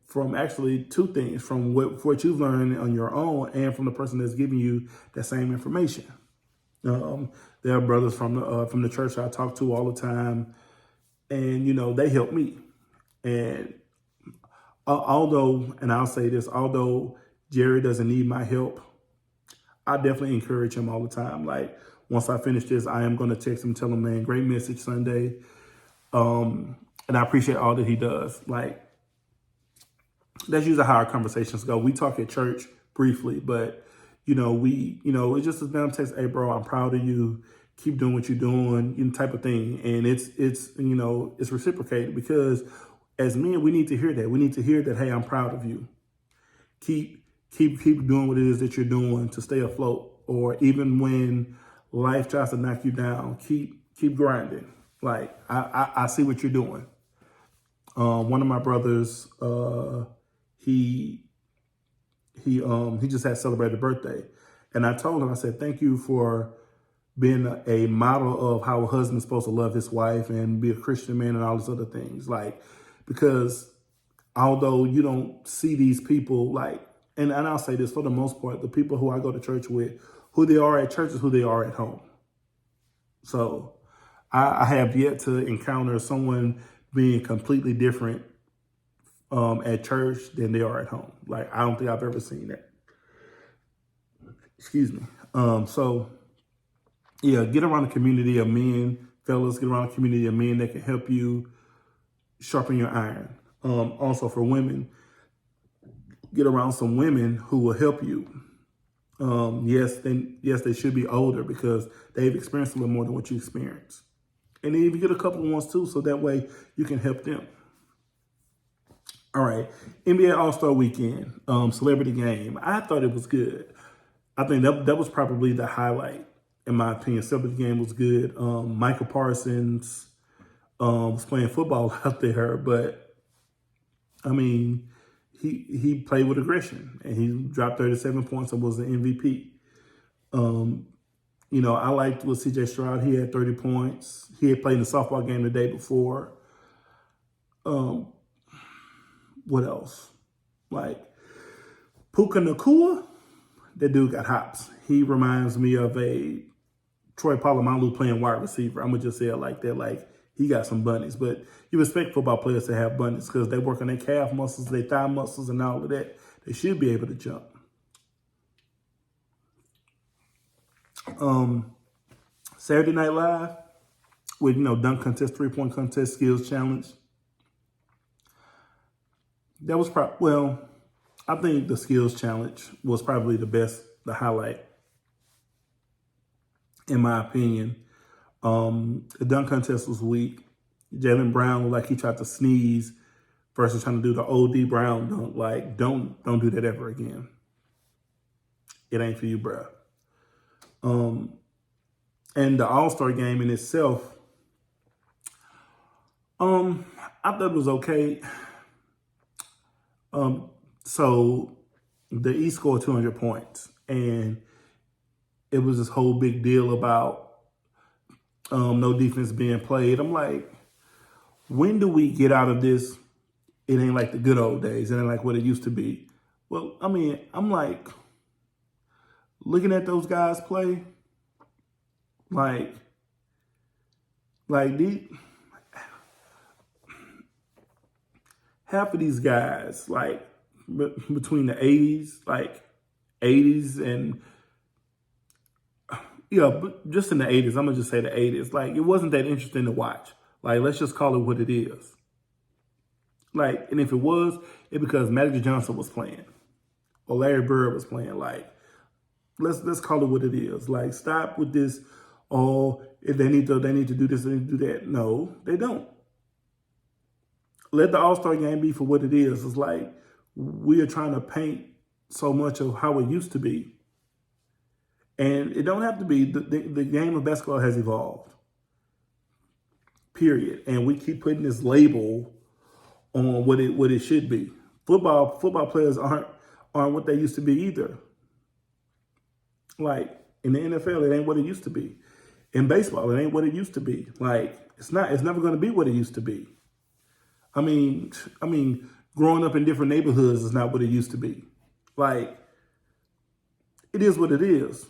from actually two things, from what you've learned on your own and from the person that's giving you that same information. There are brothers from the church I talk to all the time, and they help me. And although I'll say this, although Jerry doesn't need my help, I definitely encourage him all the time. Like once I finish this, I am going to text him, tell him, man, great message Sunday. And I appreciate all that he does. Like that's usually how our conversations go. We talk at church briefly, but it's just a damn text. Hey, bro, I'm proud of you. Keep doing what you're doing, type of thing. And it's reciprocated because as men, we need to hear that. We need to hear that, hey, I'm proud of you. Keep doing what it is that you're doing to stay afloat. Or even when life tries to knock you down, keep grinding. Like I see what you're doing. One of my brothers, he just had celebrated a birthday. And I told him, I said, thank you for being a model of how a husband's supposed to love his wife and be a Christian man and all these other things. Like, because although you don't see these people and I'll say this, for the most part, the people who I go to church with, who they are at church is who they are at home. So I have yet to encounter someone being completely different at church than they are at home. Like, I don't think I've ever seen that. Excuse me. So yeah, get around a community of men, fellas, get around a community of men that can help you sharpen your iron. Also for women, get around some women who will help you. Yes, they should be older because they've experienced a little more than what you experience. And then even get a couple of ones too, so that way you can help them. All right, NBA All-Star Weekend, Celebrity Game. I thought it was good. I think that was probably the highlight, in my opinion. Celebrity Game was good. Michael Parsons was playing football out there, but I mean, he played with aggression and he dropped 37 points and was the MVP. I liked with CJ Stroud. He had 30 points. He had played in the softball game the day before. What else? Like Puka Nacua, that dude got hops. He reminds me of a Troy Polamalu playing wide receiver. I'm going to just say it like that. Like, he got some bunnies. But you expect football players to have bunnies because they work on their calf muscles, their thigh muscles, and all of that. They should be able to jump. Saturday Night Live with, dunk contest, three-point contest, skills challenge. That was I think the skills challenge was probably the highlight, in my opinion. The dunk contest was weak. Jaylen Brown looked like he tried to sneeze versus trying to do the OD Brown dunk. Like, don't do that ever again. It ain't for you, bro. And the All-Star game in itself, I thought it was okay. So the East scored 200 points, and it was this whole big deal about no defense being played. I'm like, when do we get out of this? It ain't like the good old days. It ain't like what it used to be. Well, I mean, I'm like, looking at those guys play, like half of these guys, like between the 80s, like 80s and but just in the 80s, I'm gonna just say the 80s. Like, it wasn't that interesting to watch. Like, let's just call it what it is. Like, and if it was, it's because Magic Johnson was playing or Larry Bird was playing. Like, let's call it what it is. Like, stop with this. Oh, if they need to do this, they need to do that. No, they don't. Let the All-Star game be for what it is. It's like we are trying to paint so much of how it used to be. And it don't have to be. The game of basketball has evolved, period. And we keep putting this label on what it should be. Football players aren't what they used to be either. Like, in the NFL, it ain't what it used to be. In baseball, it ain't what it used to be. Like, it's never going to be what it used to be. I mean, growing up in different neighborhoods is not what it used to be. Like, it is what it is.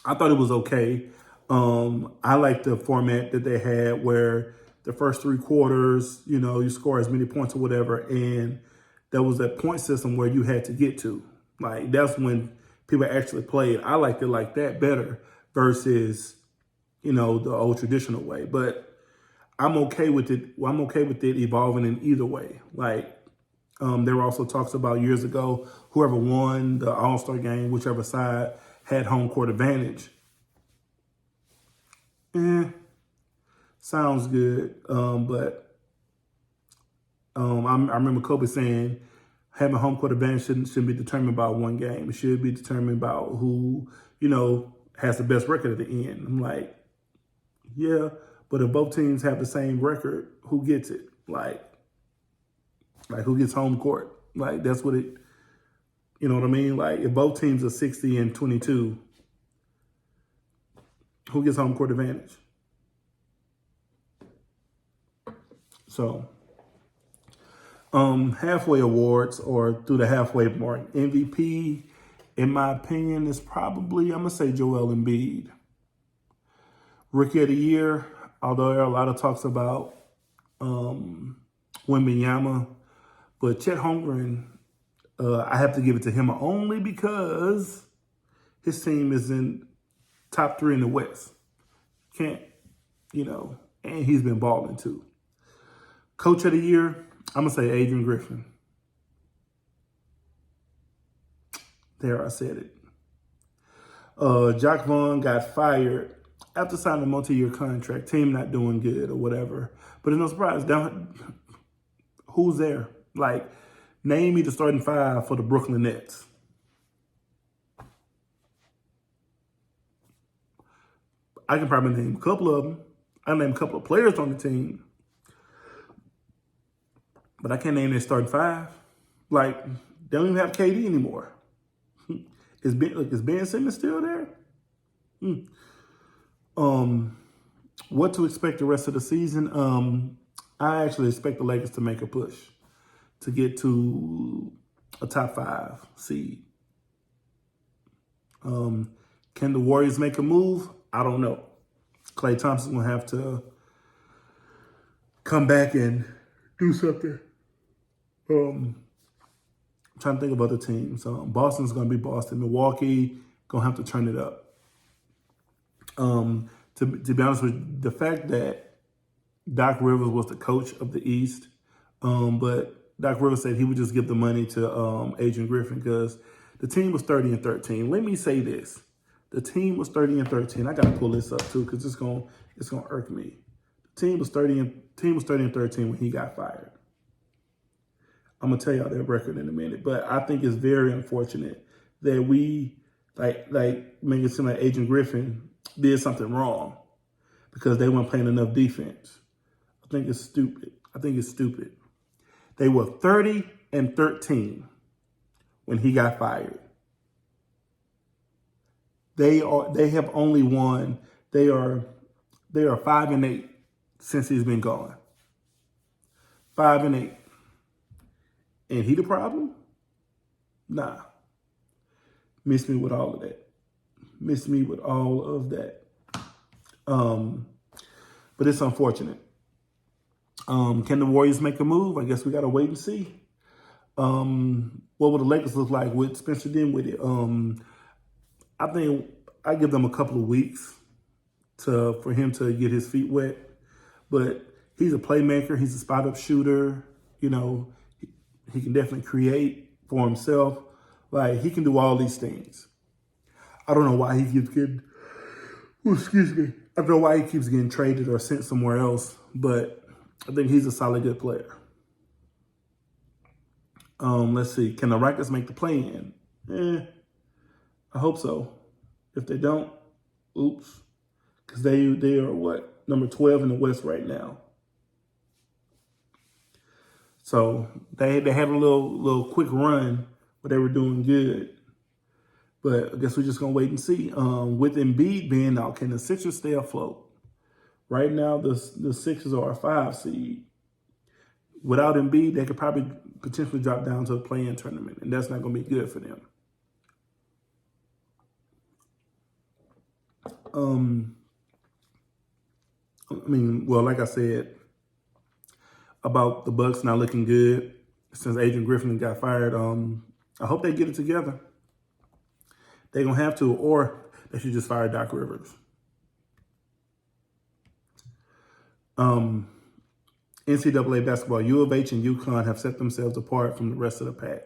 I thought it was okay. I like the format that they had where the first three quarters, you score as many points or whatever, and there was that point system where you had to get to. Like, that's when people actually played. I liked it like that better versus, the old traditional way. But I'm okay with it. I'm okay with it evolving in either way. Like, there were also talks about years ago, whoever won the All-Star game, whichever side had home court advantage. Sounds good. But I remember Kobe saying having home court advantage shouldn't be determined by one game. It should be determined by who, has the best record at the end. I'm like, yeah, but if both teams have the same record, who gets it? Like who gets home court? Like, that's what it, you know what I mean? Like, if both teams are 60 and 22, who gets home court advantage? So, halfway awards or through the halfway mark. MVP, in my opinion, is probably, I'm going to say Joel Embiid. Rookie of the Year, although there are a lot of talks about Wembanyama, but Chet Holmgren, I have to give it to him only because his team is in top 3 in the West. Can't, and he's been balling too. Coach of the Year, I'm going to say Adrian Griffin. There, I said it. Jacque Vaughn got fired after signing a multi-year contract. Team not doing good or whatever. But it's no surprise. Who's there? Like, name me the starting 5 for the Brooklyn Nets. I can probably name a couple of them. I can name a couple of players on the team. But I can't name their starting 5. Like, they don't even have KD anymore. Is Ben Simmons still there? What to expect the rest of the season? I actually expect the Lakers to make a push to get to a top 5 seed. Can the Warriors make a move? I don't know. Klay Thompson's going to have to come back and do something. I'm trying to think of other teams. Boston's going to be Boston. Milwaukee going to have to turn it up. To be honest with you, the fact that Doc Rivers was the coach of the East, but Doc Rivers said he would just give the money to Adrian Griffin because the team was 30-13. Let me say this. The team was 30-13. I got to pull this up too because it's gonna irk me. The team was 30-13 when he got fired. I'm gonna tell y'all their record in a minute, but I think it's very unfortunate that we like make it seem like Adrian Griffin did something wrong because they weren't playing enough defense. I think it's stupid. They were 30-13 when he got fired. They have only won. They are 5-8 since he's been gone. 5-8. And he the problem? Nah. Miss me with all of that. Miss me with all of that. But it's unfortunate. Can the Warriors make a move? I guess we gotta wait and see. What will the Lakers look like with Spencer Dinwiddie? I think I give them a couple of weeks for him to get his feet wet. But he's a playmaker. He's a spot-up shooter. You know, he can definitely create for himself. Like, he can do all these things. I don't know why he keeps getting, I don't know why he keeps getting traded or sent somewhere else, but I think he's a solid, good player. Let's see. Can the Rockets make the play-in? I hope so. If they don't, oops. Because they are what? Number 12 in the West right now. So they had a little quick run, but they were doing good. But I guess we're just going to wait and see. With Embiid being out, can the Sixers stay afloat? Right now, the Sixers are a 5 seed. Without Embiid, they could probably potentially drop down to a play-in tournament, and that's not going to be good for them. Like I said, about the Bucks not looking good since Adrian Griffin got fired. I hope they get it together. They're going to have to, or they should just fire Doc Rivers. NCAA basketball, U of H and UConn have set themselves apart from the rest of the pack.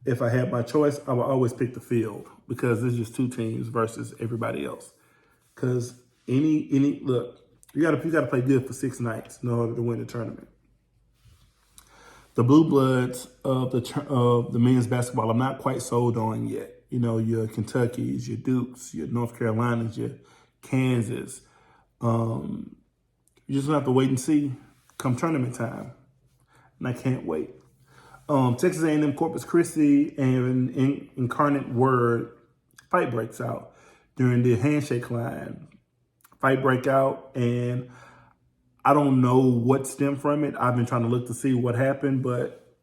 If I had my choice, I would always pick the field because there's just two teams versus everybody else. Because look, you gotta play good for 6 nights in order to win the tournament. The Blue Bloods of the men's basketball, I'm not quite sold on yet. You know, your Kentuckys, your Dukes, your North Carolinas, your Kansas. You just have to wait and see come tournament time. And I can't wait. Texas A&M Corpus Christi and Incarnate Word fight breaks out during the handshake line. Fight break out, and I don't know what stemmed from it. I've been trying to look to see what happened, but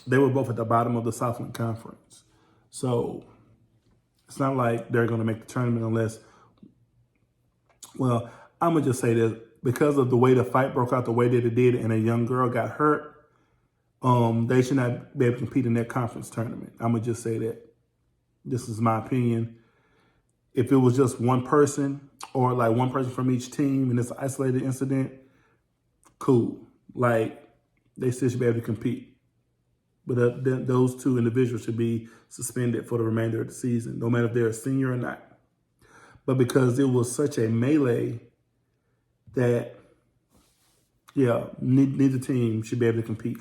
they were both at the bottom of the Southland Conference. So it's not like they're going to make the tournament unless, well, I'm going to just say this. Because of the way the fight broke out, the way that it did, and a young girl got hurt, they should not be able to compete in that conference tournament. I'm going to just say that. This is my opinion. If it was just one person or like one person from each team and it's an isolated incident, cool. Like, they still should be able to compete. But those two individuals should be suspended for the remainder of the season, no matter if they're a senior or not. But because it was such a melee that, yeah, neither team should be able to compete.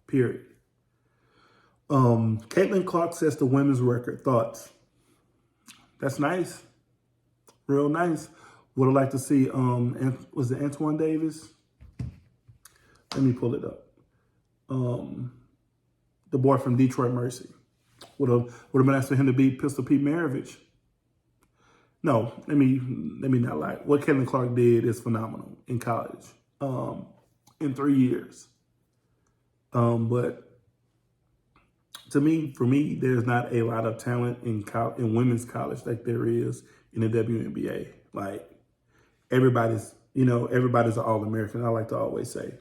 Period. Caitlin Clark sets the women's record. Thoughts? That's nice. Real nice. Would have liked to see, was it Antoine Davis? Let me pull it up. The boy from Detroit Mercy. Would have been nice for him to beat Pistol Pete Maravich. No, let me not lie. What Caitlin Clark did is phenomenal in college, in 3 years. But for me, there's not a lot of talent in women's college like there is in the WNBA. Like, everybody's an All-American, I like to always say.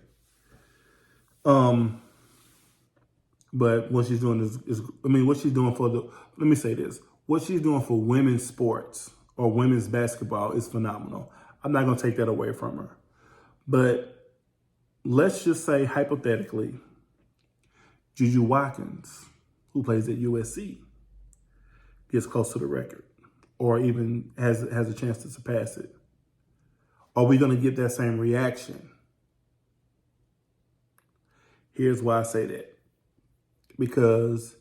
But what she's doing what she's doing what she's doing for women's sports or women's basketball is phenomenal. I'm not going to take that away from her. But let's just say, hypothetically, Juju Watkins, who plays at USC, gets close to the record or even has a chance to surpass it. Are we going to get that same reaction? Here's why I say that. Because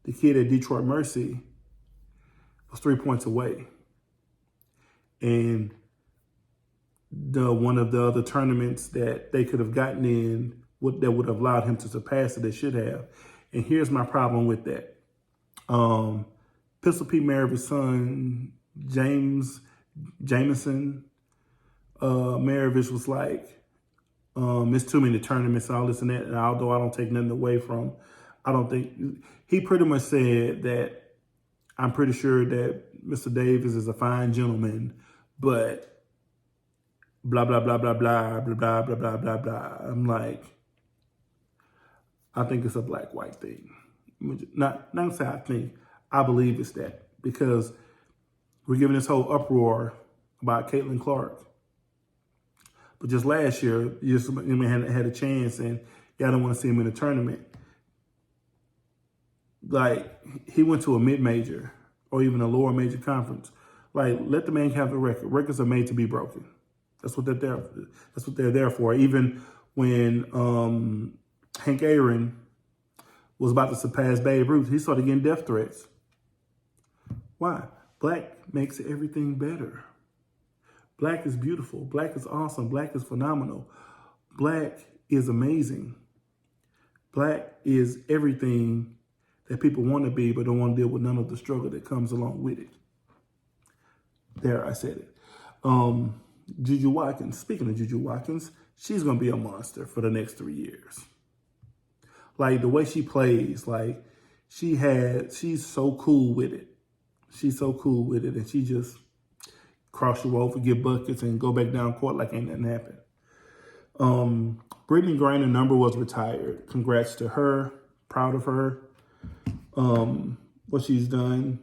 the kid at Detroit Mercy was 3 points away and one of the other tournaments that they could have gotten in that would have allowed him to surpass it. They should have. And here's my problem with that. Pistol Pete Maravich's son, Jameson Maravich was like, it's too many tournaments, all this and that. And although I don't take nothing away from, I don't think, he pretty much said that I'm pretty sure that Mr. Davis is a fine gentleman, but blah, blah, blah, blah, blah, blah, blah, blah, blah, blah, blah. I'm like, I think it's a black-white thing. Not say I think, I believe it's that, because we're giving this whole uproar about Caitlin Clark. But just last year, had a chance, and y'all don't want to see him in a tournament. Like, he went to a mid-major or even a lower major conference. Like, let the man have the record. Records are made to be broken. That's what they're there. That's what they're there for. Even when Hank Aaron was about to surpass Babe Ruth, he started getting death threats. Why? Black makes everything better. Black is beautiful. Black is awesome. Black is phenomenal. Black is amazing. Black is everything that people want to be, but don't want to deal with none of the struggle that comes along with it. There, I said it. Juju Watkins, speaking of Juju Watkins, she's going to be a monster for the next 3 years. Like, the way she plays, like, she's so cool with it. She's so cool with it, and she just cross you over, get buckets, and go back down court like ain't nothing happened. Brittany Griner number was retired. Congrats to her. Proud of her. What she's done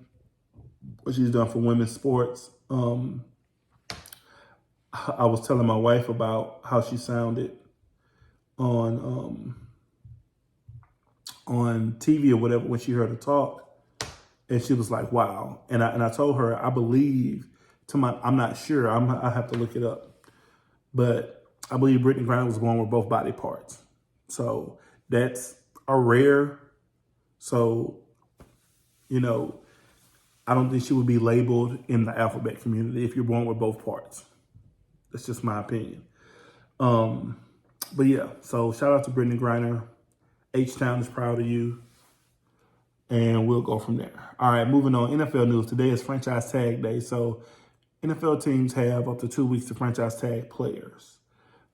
for women's sports. I was telling my wife about how she sounded on TV or whatever when she heard her talk, and she was like, "Wow!" And I told her I believe. I'm not sure. I have to look it up, but I believe Brittany Griner was born with both body parts, so that's a rare. So, I don't think she would be labeled in the alphabet community if you're born with both parts. That's just my opinion. But yeah, so shout out to Brittany Griner. H-Town is proud of you. And we'll go from there. All right, moving on. NFL news. Today is franchise tag day. So NFL teams have up to 2 weeks to franchise tag players.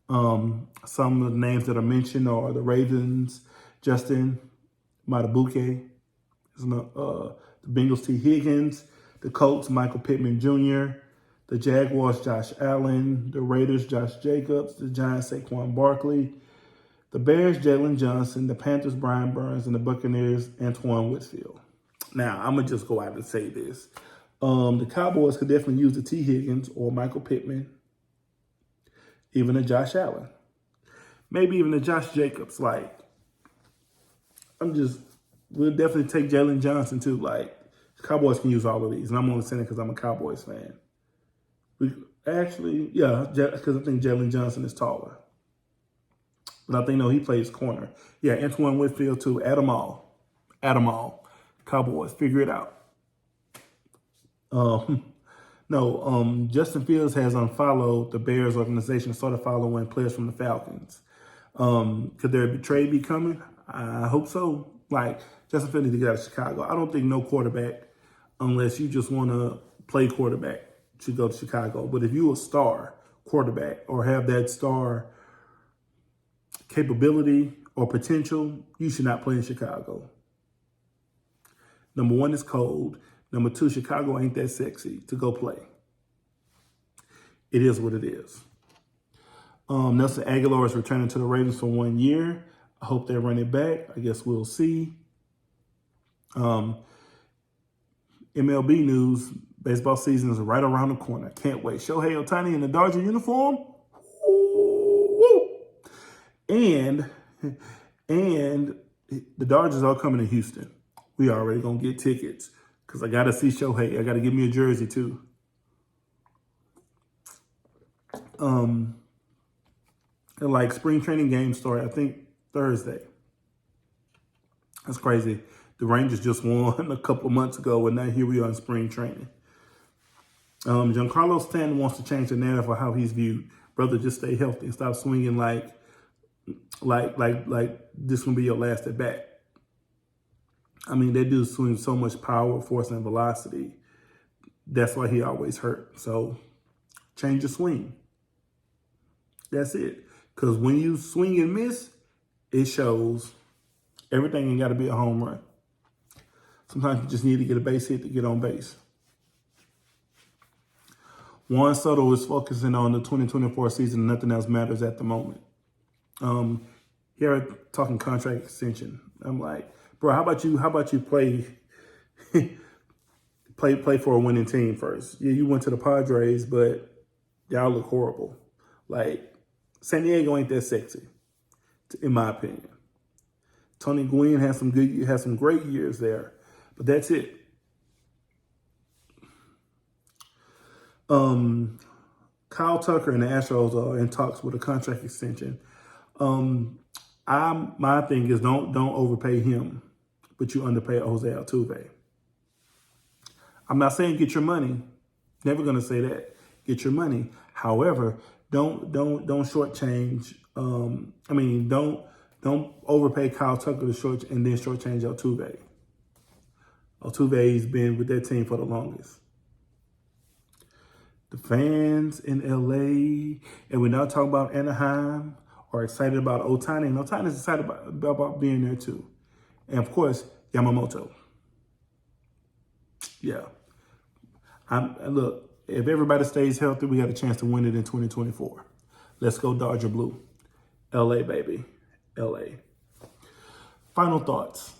Some of the names that are mentioned are the Ravens, Justin Madubuike, the Bengals, T. Higgins, the Colts, Michael Pittman Jr., the Jaguars, Josh Allen, the Raiders, Josh Jacobs, the Giants, Saquon Barkley, the Bears, Jalen Johnson, the Panthers, Brian Burns, and the Buccaneers, Antoine Whitfield. Now, I'm going to just go out and say this. The Cowboys could definitely use the T. Higgins or Michael Pittman, even a Josh Allen, maybe even a Josh Jacobs. Like, we'll definitely take Jalen Johnson too. Like, the Cowboys can use all of these. And I'm only saying it because I'm a Cowboys fan. Because I think Jalen Johnson is taller. But I think, no, he plays corner. Yeah, Antoine Whitfield too. Add them all. Cowboys, figure it out. Justin Fields has unfollowed the Bears organization and started following players from the Falcons. Could there a trade be coming? I hope so. Like, Justin Fields needs to get out of Chicago. I don't think no quarterback, unless you just want to play quarterback, should go to Chicago. But if you're a star quarterback or have that star capability or potential, you should not play in Chicago. Number one, it's cold. Number two, Chicago ain't that sexy to go play. It is what it is. Nelson Aguilar is returning to the Ravens for 1 year. I hope they run it back. I guess we'll see. MLB news, baseball season is right around the corner. Can't wait. Shohei Ohtani in the Dodger uniform. Woo! And the Dodgers are coming to Houston. We already going to get tickets because I got to see Shohei. I got to give me a jersey too. And like spring training games start, I think Thursday. That's crazy. The Rangers just won a couple months ago, and now here we are in spring training. Giancarlo Stanton wants to change the narrative of how he's viewed. Brother, just stay healthy and stop swinging like this gonna be your last at bat. I mean, that dude swings so much power, force, and velocity. That's why he always hurt. So change your swing. That's it. Because when you swing and miss, it shows. Everything ain't got to be a home run. Sometimes you just need to get a base hit to get on base. Juan Soto is focusing on the 2024 season. Nothing else matters at the moment. Here talking contract extension. I'm like, bro, how about you play play for a winning team first? Yeah, you went to the Padres, but y'all look horrible. Like, San Diego ain't that sexy, in my opinion. Tony Gwynn has some great years there, but that's it. Kyle Tucker and the Astros are in talks with a contract extension. My thing is don't overpay him, but you underpay Jose Altuve. I'm not saying get your money. Never gonna say that. Get your money. However, don't shortchange. Don't overpay Kyle Tucker and then shortchange Altuve. Altuve's been with that team for the longest. The fans in LA, and we're not talking about Anaheim, are excited about Ohtani, and Ohtani's excited about being there too. And of course, Yamamoto. Yeah. Look, if everybody stays healthy, we got a chance to win it in 2024. Let's go Dodger Blue. LA, baby. LA. Final thoughts.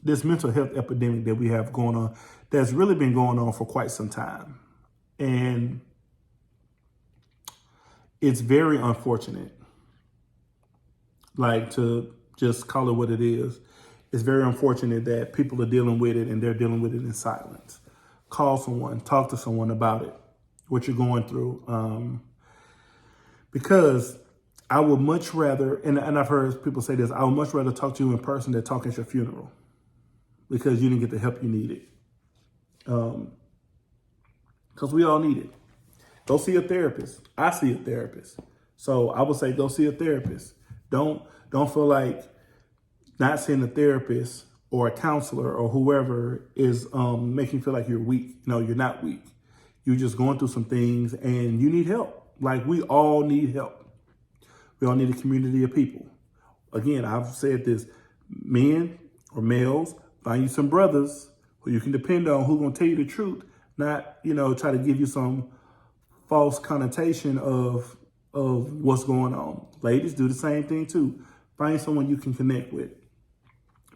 This mental health epidemic that we have going on, that's really been going on for quite some time. And it's very unfortunate, like, to just call it what it is. It's very unfortunate that people are dealing with it and they're dealing with it in silence. Call someone, talk to someone about it, what you're going through. Because I would much rather, and I've heard people say this, I would much rather talk to you in person than talk at your funeral because you didn't get the help you needed. Because we all need it. Go see a therapist. I see a therapist. So I would say go see a therapist. Don't feel like not seeing a therapist or a counselor or whoever is making you feel like you're weak. No, you're not weak. You're just going through some things and you need help. Like, we all need help. We all need a community of people. Again, I've said this, men or males, find you some brothers who you can depend on, who going to tell you the truth, not, try to give you some false connotation of what's going on. Ladies, do the same thing too. Find someone you can connect with,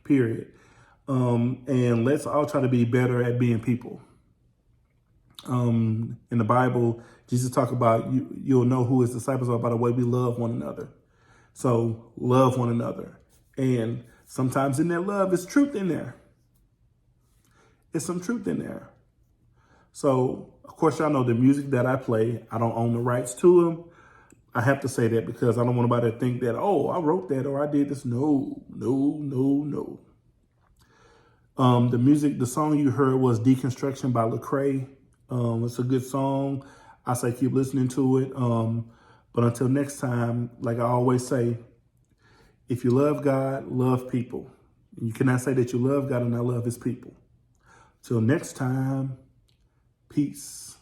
period. And let's all try to be better at being people. In the Bible, Jesus talked about you'll know who his disciples are by the way we love one another. So love one another. And sometimes in that love, there's truth in there. There's some truth in there. So, of course, y'all know the music that I play, I don't own the rights to them. I have to say that because I don't want anybody to think that, oh, I wrote that or I did this. No. The music, the song you heard was Deconstruction by Lecrae. It's a good song. I say keep listening to it. But until next time, like I always say, if you love God, love people. You cannot say that you love God and not love his people. Till next time, peace.